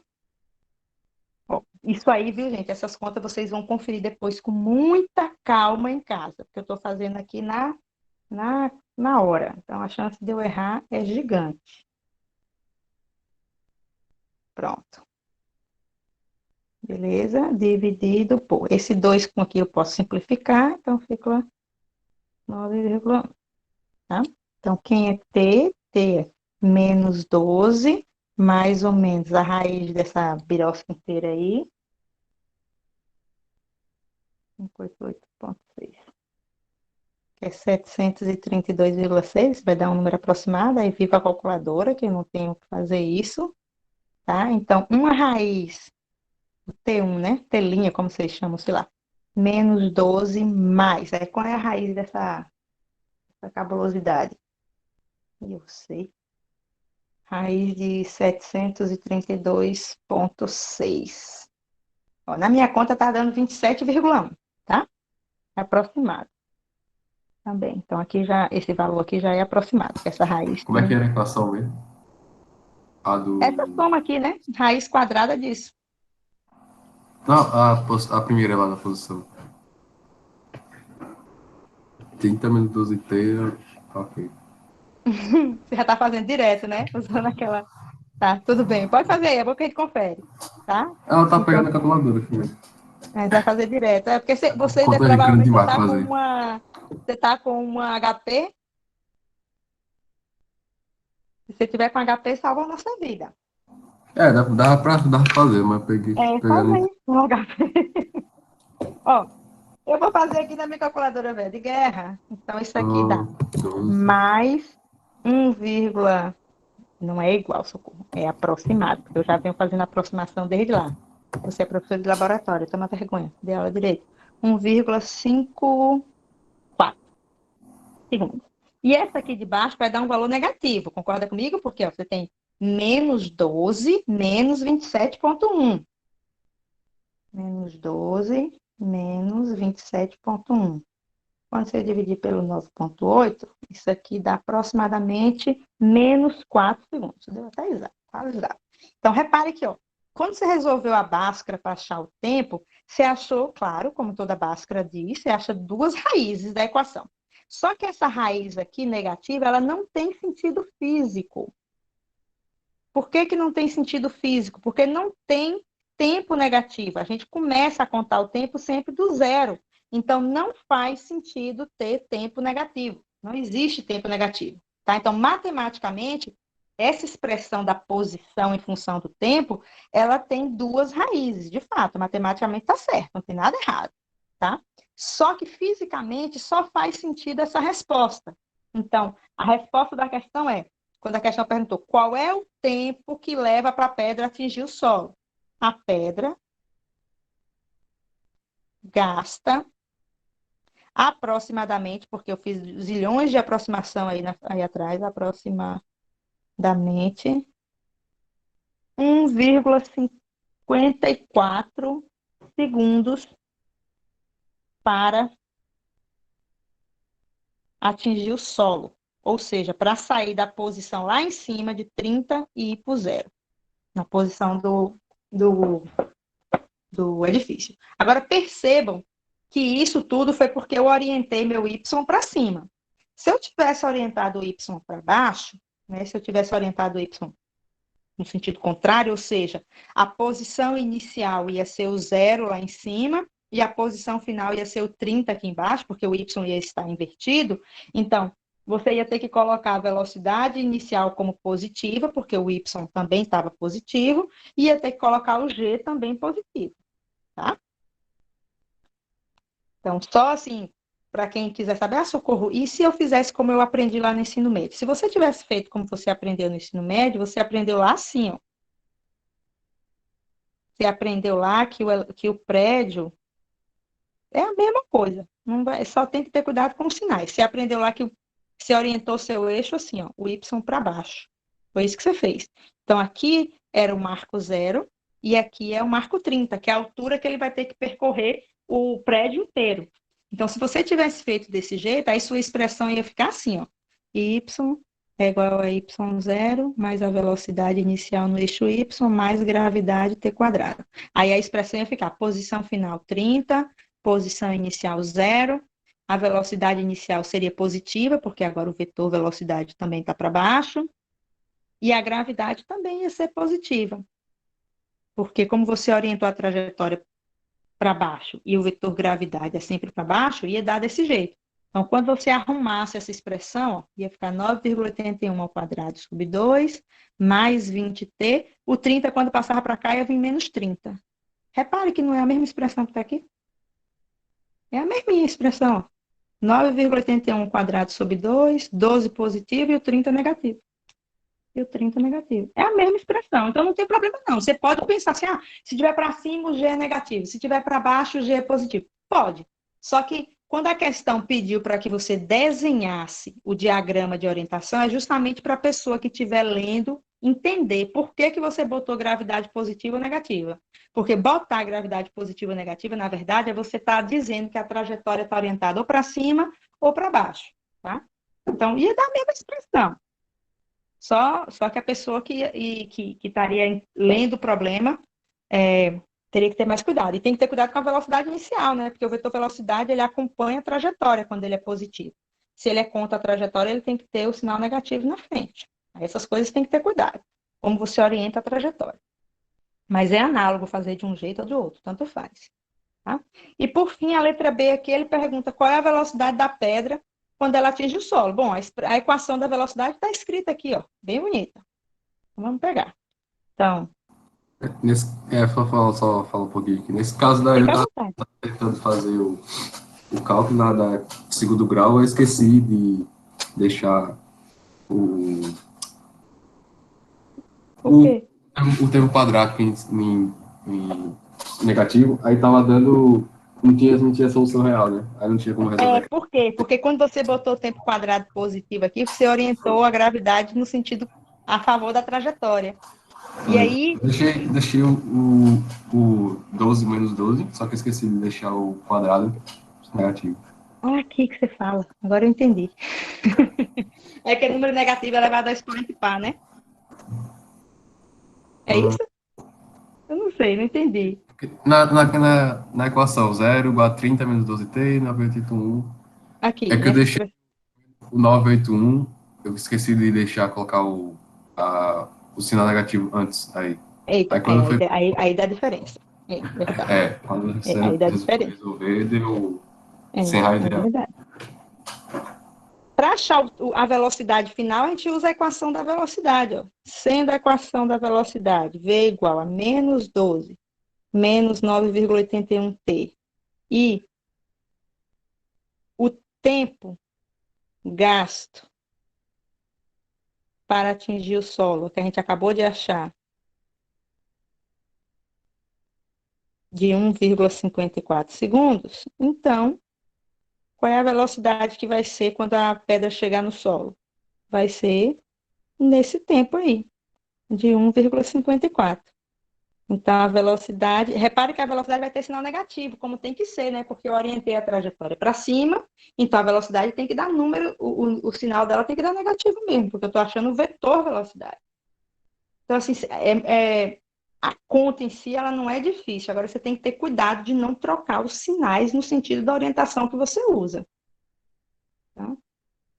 Ó, isso aí, viu, gente? Essas contas vocês vão conferir depois com muita calma em casa, porque eu estou fazendo aqui na hora. Então, a chance de eu errar é gigante. Pronto. Beleza? Dividido por... Esse 2 com aqui eu posso simplificar, então fica 9,1. Tá? Então, quem é T? T é menos 12, mais ou menos a raiz dessa birosca inteira aí. 588,6. Que é 732,6. Vai dar um número aproximado, aí fica a calculadora, que eu não tenho que fazer isso. Tá? Então, uma raiz, o T1, né? Telinha, como vocês chamam, sei lá. Menos 12 mais. Aí, qual é a raiz dessa cabulosidade? Eu sei. Raiz de 732,6. Na minha conta está dando 27,1, tá? Aproximado. também. Então, aqui já, esse valor aqui já é aproximado, porque essa raiz Como é que tem... era a equação mesmo? A do. Essa soma aqui, né? Raiz quadrada disso. Não, a primeira lá na posição. 30 menos 12 inteira. Ok. Você já está fazendo direto, né? Usando aquela... Tá, tudo bem. Pode fazer aí, é bom que a gente confere, tá? Ela tá Então, pegando a calculadora aqui mesmo. você vai fazer direto. É porque você ainda Conta grande provavelmente demais está pra com fazer. uma... Você está com uma HP. Se você tiver com HP, salva a nossa vida. Dava pra fazer, mas peguei. Faz Pegando. aí um HP. Ó, eu vou fazer aqui na minha calculadora velha de guerra. Então, isso aqui dá 12. mais 1, não é igual, socorro, é aproximado, porque eu já venho fazendo aproximação desde lá. Você é professor de laboratório, toma vergonha, dê aula direito. 1,54 segundos. E essa aqui de baixo vai dar um valor negativo, concorda comigo? Porque ó, você tem menos 12, menos 27,1. Menos 12, menos 27,1. Quando você dividir pelo 9,8, isso aqui dá aproximadamente menos 4 segundos. Deu até exato, quase exato. Então, repare que, ó, quando você resolveu a Bhaskara para achar o tempo, você achou, claro, como toda Bhaskara diz, você acha duas raízes da equação. Só que essa raiz aqui, negativa, ela não tem sentido físico. Por que que não tem sentido físico? Porque não tem tempo negativo. A gente começa a contar o tempo sempre do zero. Então, não faz sentido ter tempo negativo. Não existe tempo negativo. Tá? Então, matematicamente, essa expressão da posição em função do tempo, ela tem duas raízes. De fato, matematicamente está certo, não tem nada errado. Tá? Só que, fisicamente, só faz sentido essa resposta. Então, a resposta da questão é, quando a questão perguntou qual é o tempo que leva para a pedra atingir o solo. A pedra gasta aproximadamente, porque eu fiz zilhões de aproximação aí atrás, aproximadamente 1,54 segundos para atingir o solo. Ou seja, para sair da posição lá em cima de 30 e ir para o zero. Na posição do edifício. Agora, percebam que isso tudo foi porque eu orientei meu Y para cima. Se eu tivesse orientado o Y para baixo, né, se eu tivesse orientado o Y no sentido contrário, ou seja, a posição inicial ia ser o zero lá em cima e a posição final ia ser o 30 aqui embaixo, porque o Y ia estar invertido, então você ia ter que colocar a velocidade inicial como positiva, porque o Y também estava positivo, e ia ter que colocar o G também positivo. Tá? Então, só assim, para quem quiser saber, socorro, e se eu fizesse como eu aprendi lá no ensino médio? Se você tivesse feito como você aprendeu no ensino médio, você aprendeu lá assim, ó. Você aprendeu lá que o prédio é a mesma coisa. Não vai, só tem que ter cuidado com os sinais. Você aprendeu lá que você orientou seu eixo assim, ó, o Y para baixo. Foi isso que você fez. Então, aqui era o marco 0 e aqui é o marco 30, que é a altura que ele vai ter que percorrer o prédio inteiro. Então, se você tivesse feito desse jeito, aí sua expressão ia ficar assim, ó. Y é igual a y0 mais a velocidade inicial no eixo y mais gravidade t quadrado. Aí a expressão ia ficar posição final 30, posição inicial 0, a velocidade inicial seria positiva, porque agora o vetor velocidade também está para baixo, e a gravidade também ia ser positiva, porque como você orientou a trajetória para baixo e o vetor gravidade é sempre para baixo, ia dar desse jeito. Então, quando você arrumasse essa expressão, ó, ia ficar 9,81 ao quadrado sobre 2, mais 20t. O 30, quando passava para cá, ia vir menos 30. Repare que não é a mesma expressão que está aqui? É a mesma expressão. 9,81 ao quadrado sobre 2, 12 positivo e o 30 negativo. E o 30 negativo. É a mesma expressão, então não tem problema não. Você pode pensar assim, se tiver para cima o G é negativo, se tiver para baixo o G é positivo. Pode. Só que quando a questão pediu para que você desenhasse o diagrama de orientação, é justamente para a pessoa que estiver lendo entender por que você botou gravidade positiva ou negativa. Porque botar gravidade positiva ou negativa, na verdade, é você estar dizendo que a trajetória está orientada ou para cima ou para baixo, tá? Então, ia dar a mesma expressão. Só que a pessoa que estaria lendo o problema teria que ter mais cuidado. E tem que ter cuidado com a velocidade inicial, né? Porque o vetor velocidade, ele acompanha a trajetória quando ele é positivo. Se ele é contra a trajetória, ele tem que ter o sinal negativo na frente. Essas coisas tem que ter cuidado. Como você orienta a trajetória. Mas é análogo fazer de um jeito ou de outro, tanto faz. Tá? E, por fim, a letra B aqui, ele pergunta qual é a velocidade da pedra quando ela atinge o solo. Bom, a equação da velocidade está escrita aqui, ó, bem bonita. Vamos pegar. Então, Só fala um pouquinho aqui. Nesse caso, eu fica à estava vontade. tentando fazer o cálculo da segundo grau, eu esqueci de deixar o, Por quê? o termo quadrado em negativo, aí tava dando. Não tinha solução real, né? Aí não tinha como resolver. Por quê? Porque quando você botou o tempo quadrado positivo aqui, você orientou a gravidade no sentido a favor da trajetória. E aí, Deixei o 12 menos 12, só que eu esqueci de deixar o quadrado negativo. aqui que você fala, agora eu entendi. É que o número negativo é elevado ao expoente par, né? É isso? Eu não sei, não entendi. Na equação, 0 igual a 30 menos 12t, 981. Aqui, É que eu nessa deixei o 981, eu esqueci de colocar o sinal negativo antes. Aí Eita, quando foi. aí dá diferença. É verdade. Quando você Aí dá diferença. resolver, deu É 100 raios real. verdade. Para achar a velocidade final, a gente usa a equação da velocidade. Ó. Sendo a equação da velocidade V igual a menos 12, menos 9,81t, e o tempo gasto para atingir o solo, que a gente acabou de achar, de 1,54 segundos, então, qual é a velocidade que vai ser quando a pedra chegar no solo? Vai ser nesse tempo aí, de 1,54. Então, a velocidade... Repare que a velocidade vai ter sinal negativo, como tem que ser, né? Porque eu orientei a trajetória para cima, então a velocidade tem que dar número, o sinal dela tem que dar negativo mesmo, porque eu estou achando o vetor velocidade. Então, assim, a conta em si, ela não é difícil. Agora, você tem que ter cuidado de não trocar os sinais no sentido da orientação que você usa. Tá?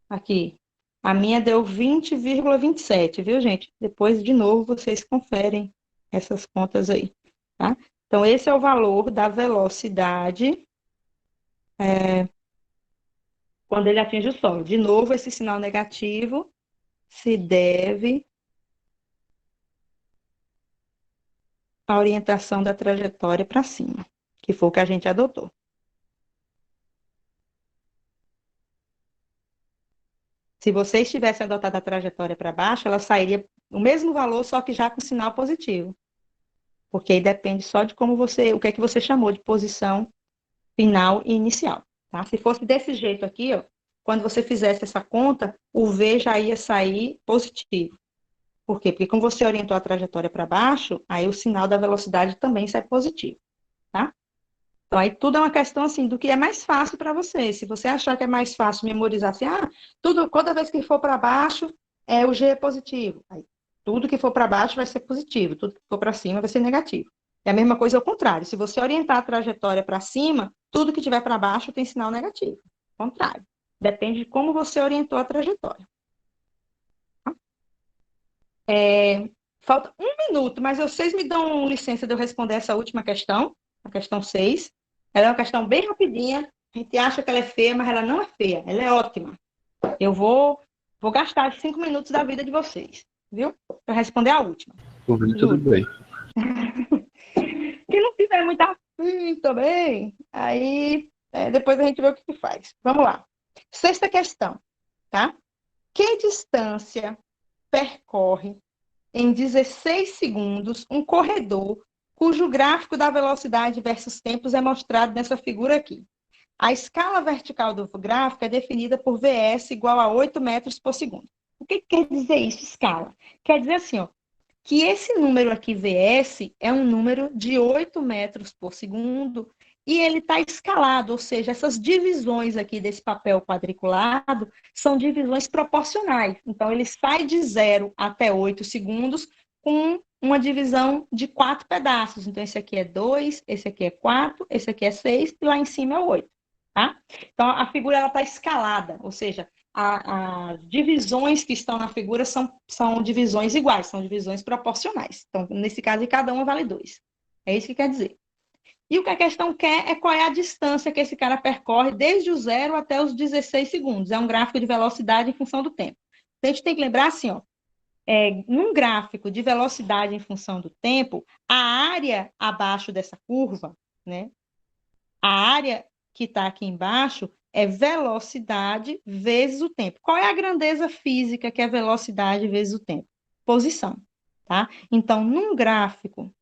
Aqui, a minha deu 20,27, viu, gente? Depois, de novo, vocês conferem essas contas aí, tá? Então, esse é o valor da velocidade quando ele atinge o solo. De novo, esse sinal negativo se deve à orientação da trajetória para cima, que foi o que a gente adotou. Se vocês tivessem adotado a trajetória para baixo, ela sairia o mesmo valor, só que já com sinal positivo. Porque aí depende só de como o que é que você chamou de posição final e inicial. Tá? Se fosse desse jeito aqui, ó, quando você fizesse essa conta, o V já ia sair positivo. Por quê? Porque como você orientou a trajetória para baixo, aí o sinal da velocidade também sai positivo. Tá? Então, aí tudo é uma questão, assim, do que é mais fácil para você. Se você achar que é mais fácil memorizar, assim, toda vez que for para baixo, o G é positivo. Aí, tudo que for para baixo vai ser positivo, tudo que for para cima vai ser negativo. É a mesma coisa ao contrário. Se você orientar a trajetória para cima, tudo que tiver para baixo tem sinal negativo. Ao contrário. Depende de como você orientou a trajetória. Falta 1 minuto, mas vocês me dão licença de eu responder essa última questão, a questão 6. Ela é uma questão bem rapidinha. A gente acha que ela é feia, mas ela não é feia. Ela é ótima. Eu vou gastar 5 minutos da vida de vocês, viu? Para responder a última. Por mim, tudo bem. Se não tiver muito afim também, aí depois a gente vê o que faz. Vamos lá. 6ª questão, tá? Que distância percorre em 16 segundos um corredor cujo gráfico da velocidade versus tempos é mostrado nessa figura aqui? A escala vertical do gráfico é definida por VS igual a 8 metros por segundo. O que quer dizer isso, escala? Quer dizer assim, ó, que esse número aqui, VS, é um número de 8 metros por segundo, e ele está escalado, ou seja, essas divisões aqui desse papel quadriculado são divisões proporcionais. Então, ele sai de 0 até 8 segundos com uma divisão de 4 pedaços. Então, esse aqui é 2, esse aqui é 4, esse aqui é 6, e lá em cima é 8. Tá? Então, a figura está escalada, ou seja, as divisões que estão na figura são divisões iguais, são divisões proporcionais. Então, nesse caso, cada uma vale 2. É isso que quer dizer. E o que a questão quer é qual é a distância que esse cara percorre desde o 0 até os 16 segundos. É um gráfico de velocidade em função do tempo. Então, a gente tem que lembrar assim, ó, num gráfico de velocidade em função do tempo, a área abaixo dessa curva, né, a área que está aqui embaixo é velocidade vezes o tempo. Qual é a grandeza física que é velocidade vezes o tempo? Posição, tá? Então, num gráfico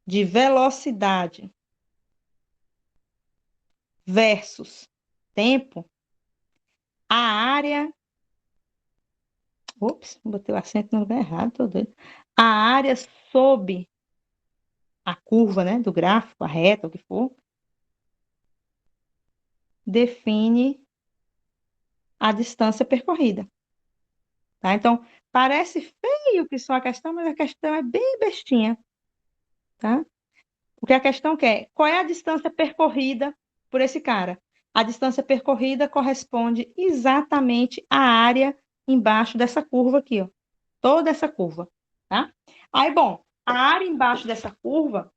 de velocidade versus tempo, a área... Ops, botei o acento no lugar errado, tô doido. A área sob a curva, né, do gráfico, a reta, o que for, define a distância percorrida. Tá? Então, parece feio que só a questão, mas a questão é bem bestinha. Tá? O que a questão quer? Qual é a distância percorrida por esse cara? A distância percorrida corresponde exatamente à área embaixo dessa curva aqui, ó. Toda essa curva, tá? Aí, bom, a área embaixo dessa curva,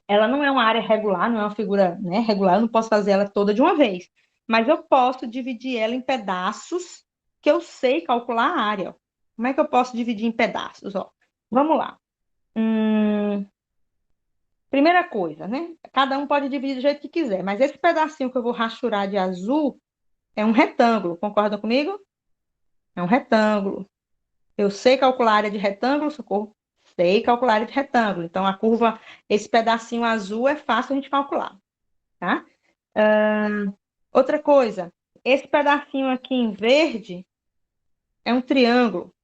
ela não é uma área regular, não é uma figura, né, regular, eu não posso fazer ela toda de uma vez, mas eu posso dividir ela em pedaços que eu sei calcular a área, ó. Como é que eu posso dividir em pedaços, ó? Vamos lá. Primeira coisa, né? Cada um pode dividir do jeito que quiser, mas esse pedacinho que eu vou rachurar de azul é um retângulo, concordam comigo? É um retângulo. Eu sei calcular a área de retângulo, socorro? Sei calcular a área de retângulo. Então, a curva, esse pedacinho azul é fácil a gente calcular, tá? Outra coisa, esse pedacinho aqui em verde é um triângulo.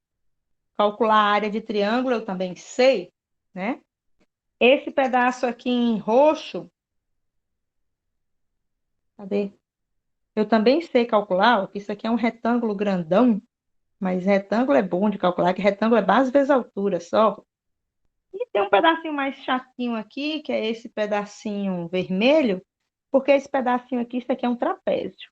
Calcular a área de triângulo eu também sei, né? Esse pedaço aqui em roxo, cadê? Eu também sei calcular, ó, que isso aqui é um retângulo grandão, mas retângulo é bom de calcular, que retângulo é base vezes altura só. E tem um pedacinho mais chatinho aqui, que é esse pedacinho vermelho, porque esse pedacinho aqui, isso aqui é um trapézio.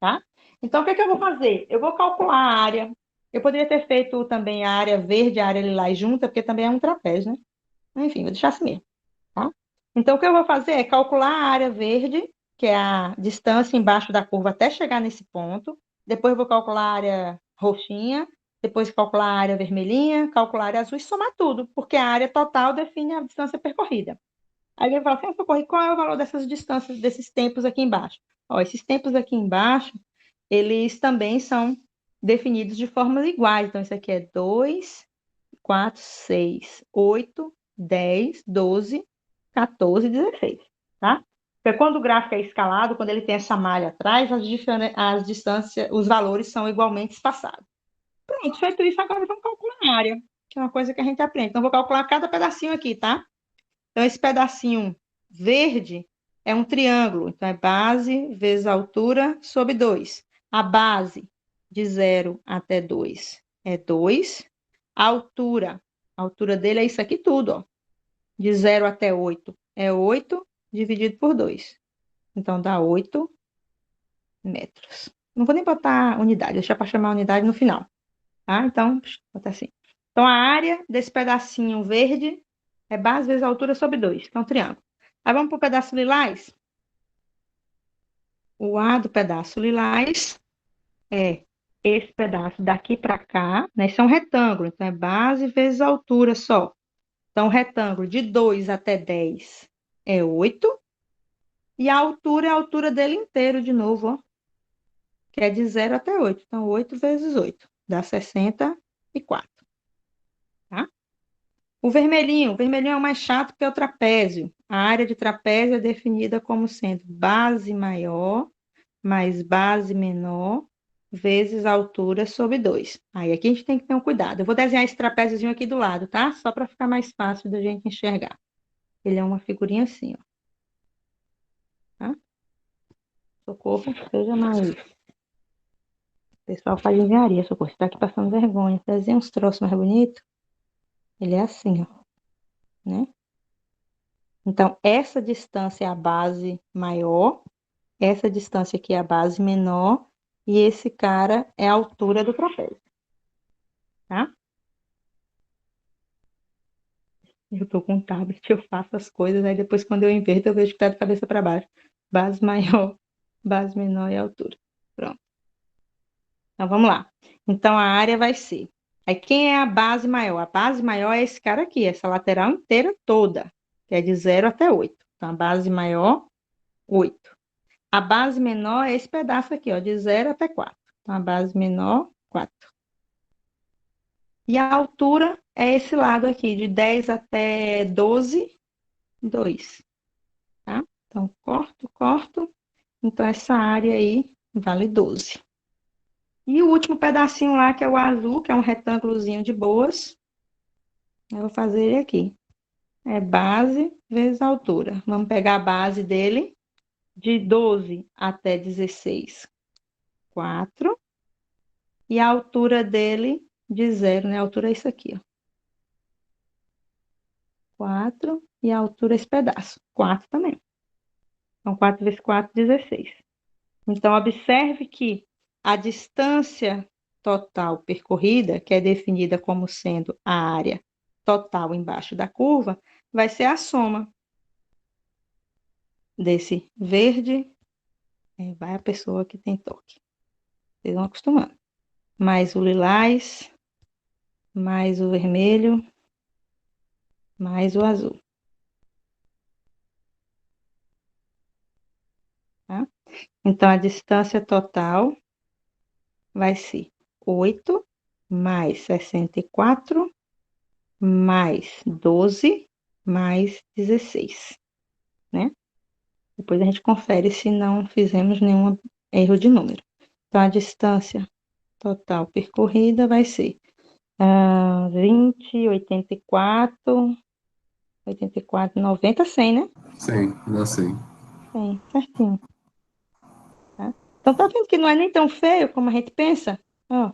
Tá? Então, o que é que eu vou fazer? Eu vou calcular a área. Eu poderia ter feito também a área verde e a área lilás junta, porque também é um trapézio, né? Enfim, vou deixar assim mesmo. Tá? Então, o que eu vou fazer é calcular a área verde, que é a distância embaixo da curva até chegar nesse ponto. Depois eu vou calcular a área roxinha, depois calcular a área vermelhinha, calcular a área azul e somar tudo, porque a área total define a distância percorrida. Aí ele vai falar assim, socorro, qual é o valor dessas distâncias, desses tempos aqui embaixo? Ó, esses tempos aqui embaixo, eles também são definidos de formas iguais. Então, isso aqui é 2, 4, 6, 8, 10, 12, 14, 16, tá? Porque quando o gráfico é escalado, quando ele tem essa malha atrás, as distâncias, os valores são igualmente espaçados. Pronto, feito isso, agora vamos calcular a área, que é uma coisa que a gente aprende. Então, vou calcular cada pedacinho aqui, tá? Então, esse pedacinho verde é um triângulo. Então, é base vezes altura sobre 2. A base de 0 até 2 é 2. A altura dele é isso aqui tudo, ó. De 0 até 8 é 8 dividido por 2. Então, dá 8 metros. Não vou nem botar unidade, deixar para chamar a unidade no final. Tá? Então, vou botar assim. Então, a área desse pedacinho verde é base vezes altura sobre 2. Então, triângulo. Aí, vamos para o pedaço lilás. O A do pedaço lilás é esse pedaço daqui para cá, né? Isso é um retângulo, então é base vezes altura só. Então, o retângulo de 2 até 10 é 8. E a altura é a altura dele inteiro de novo, ó. Que é de 0 até 8. Então, 8 vezes 8 dá 64. Tá? O vermelhinho é o mais chato porque é o trapézio. A área de trapézio é definida como sendo base maior mais base menor vezes a altura sobre 2. Aí aqui a gente tem que ter um cuidado. Eu vou desenhar esse trapéziozinho aqui do lado, tá? Só para ficar mais fácil da gente enxergar. Ele é uma figurinha assim, ó. Tá? Socorro, seja mais. O pessoal faz engenharia, Socorro. Você tá aqui passando vergonha. Desenha uns troços mais bonitos. Ele é assim, ó. Né? Então, essa distância é a base maior, essa distância aqui é a base menor, e esse cara é a altura do trapézio. Tá? Eu tô com o tablet, eu faço as coisas, aí depois quando eu inverto, eu vejo que tá de cabeça para baixo. Base maior, base menor e altura. Pronto. Então, vamos lá. Então, a área vai ser... Aí, quem é a base maior? A base maior é esse cara aqui, essa lateral inteira toda, que é de 0 até 8. Então, a base maior, 8. A base menor é esse pedaço aqui, ó, de 0 até 4. Então, a base menor, 4. E a altura é esse lado aqui, de 10 até 12, 2. Tá? Então, corto. Então, essa área aí vale 12. E o último pedacinho lá, que é o azul, que é um retângulozinho de boas, eu vou fazer ele aqui. É base vezes altura. Vamos pegar a base dele, de 12 até 16, 4. E a altura dele, de 0, né? A altura é isso aqui, ó. 4. E a altura é esse pedaço. 4 também. Então, 4 vezes 4, 16. Então, observe que a distância total percorrida, que é definida como sendo a área total embaixo da curva, vai ser a soma desse verde. Vai a pessoa que tem toque. Vocês vão acostumando. Mais o lilás, mais o vermelho, mais o azul. Tá? Então, a distância total vai ser 8 mais 64 mais 12 mais 16, né? Depois a gente confere se não fizemos nenhum erro de número. Então, a distância total percorrida vai ser 20, 84, 90, 100, né? 100, dá 100. 100, certinho. Tá? Então, tá vendo que não é nem tão feio como a gente pensa? Ó,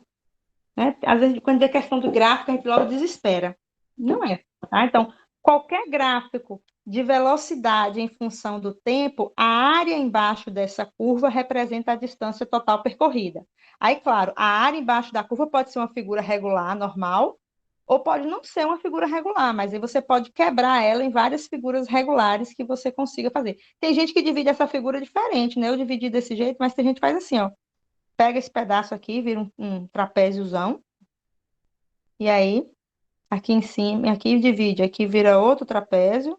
né? Às vezes, quando é questão do gráfico, a gente logo desespera. Não é. Tá? Então, qualquer gráfico de velocidade em função do tempo, a área embaixo dessa curva representa a distância total percorrida. Aí, claro, a área embaixo da curva pode ser uma figura regular, normal, ou pode não ser uma figura regular, mas aí você pode quebrar ela em várias figuras regulares que você consiga fazer. Tem gente que divide essa figura diferente, né? Eu dividi desse jeito, mas tem gente que faz assim, ó. Pega esse pedaço aqui, vira um trapéziozão, e aí, aqui em cima, aqui divide, aqui vira outro trapézio,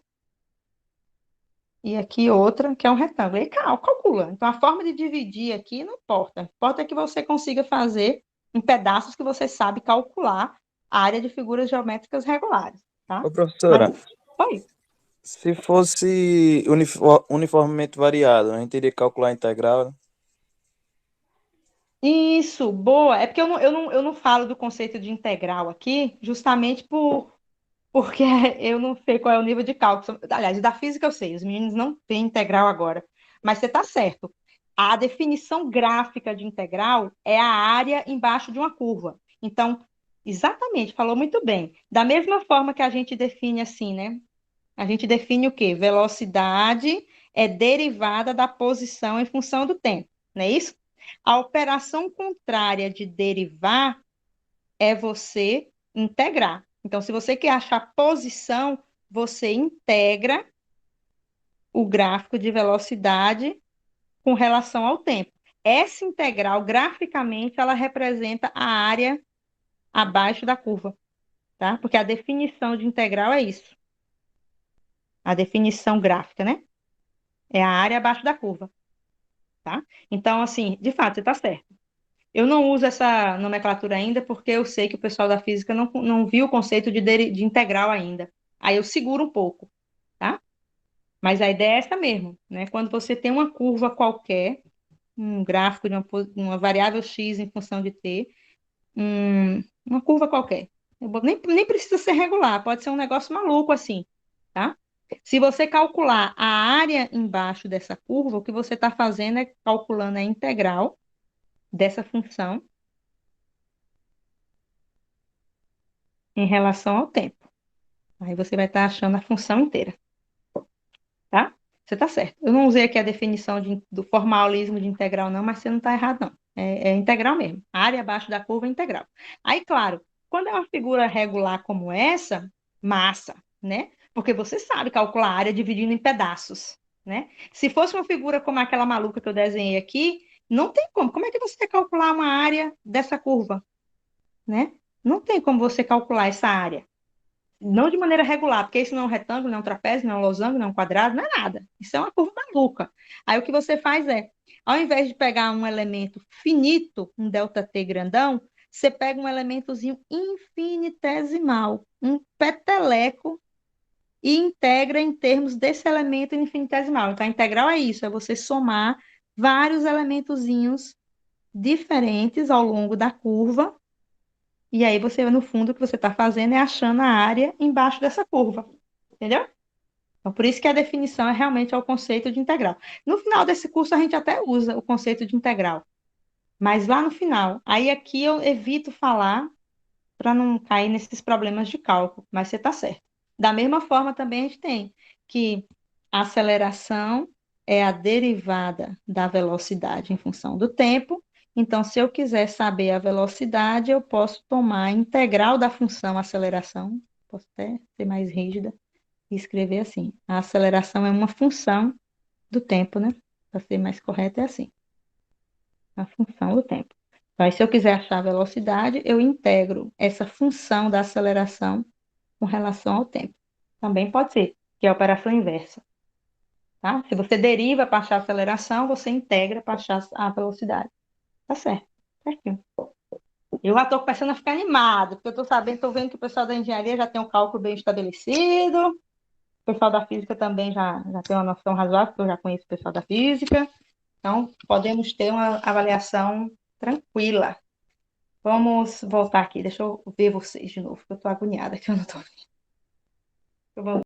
e aqui outra, que é um retângulo. E aí calcula. Então, a forma de dividir aqui não importa. Importa que você consiga fazer em pedaços que você sabe calcular a área de figuras geométricas regulares, tá? Ô, professora, Mas, foi. se fosse uniformemente variado, a gente teria que calcular a integral, né? Isso, boa. É porque eu não falo do conceito de integral aqui, justamente porque eu não sei qual é o nível de cálculo. Aliás, da física eu sei, os meninos não têm integral agora. Mas você está certo. A definição gráfica de integral é a área embaixo de uma curva. Então, exatamente, falou muito bem. Da mesma forma que a gente define assim, né? A gente define o quê? Velocidade é derivada da posição em função do tempo, não é isso? A operação contrária de derivar é você integrar. Então, se você quer achar posição, você integra o gráfico de velocidade com relação ao tempo. Essa integral, graficamente, ela representa a área abaixo da curva, tá? Porque a definição de integral é isso. A definição gráfica, né? É a área abaixo da curva, tá? Então, assim, de fato, você está certo. Eu não uso essa nomenclatura ainda porque eu sei que o pessoal da física não viu o conceito de integral ainda. Aí eu seguro um pouco, tá? Mas a ideia é essa mesmo, né? Quando você tem uma curva qualquer um gráfico de uma variável x em função de t, uma curva qualquer. Nem precisa ser regular, pode ser um negócio maluco assim, tá? Se você calcular a área embaixo dessa curva, o que você está fazendo é calculando a integral dessa função em relação ao tempo. Aí você vai estar achando a função inteira, tá? Você está certo. Eu não usei aqui a definição do formalismo de integral, não, mas você não está errado, não. É integral mesmo. A área abaixo da curva é integral. Aí, claro, quando é uma figura regular como essa, massa, né? Porque você sabe calcular a área dividindo em pedaços, né? Se fosse uma figura como aquela maluca que eu desenhei aqui, não tem como. Como é que você vai calcular uma área dessa curva, né? Não tem como você calcular essa área. Não de maneira regular, porque isso não é um retângulo, não é um trapézio, não é um losango, não é um quadrado, não é nada. Isso é uma curva maluca. Aí o que você faz é, ao invés de pegar um elemento finito, um ΔT grandão, você pega um elementozinho infinitesimal, um peteleco, e integra em termos desse elemento infinitesimal. Então, a integral é isso, é você somar vários elementozinhos diferentes ao longo da curva, e aí você, no fundo, o que você está fazendo é achando a área embaixo dessa curva, entendeu? Então, por isso que a definição é realmente o conceito de integral. No final desse curso, a gente até usa o conceito de integral, mas lá no final. Aí aqui eu evito falar para não cair nesses problemas de cálculo, mas você está certo. Da mesma forma, também a gente tem que a aceleração é a derivada da velocidade em função do tempo. Então, se eu quiser saber a velocidade, eu posso tomar a integral da função aceleração, posso até ser mais rígida e escrever assim. A aceleração é uma função do tempo, né? Para ser mais correto, é assim. A função do tempo. Então, aí, se eu quiser achar a velocidade, eu integro essa função da aceleração com relação ao tempo. Também pode ser, que é a operação inversa. Tá? Se você deriva para achar a aceleração, você integra para achar a velocidade. Tá certo. Certinho. Eu já estou começando a ficar animado, porque eu estou vendo que o pessoal da engenharia já tem um cálculo bem estabelecido, o pessoal da física também já tem uma noção razoável, porque eu já conheço o pessoal da física. Então, podemos ter uma avaliação tranquila. Vamos voltar aqui. Deixa eu ver vocês de novo, porque eu estou agoniada, que eu não estou vendo.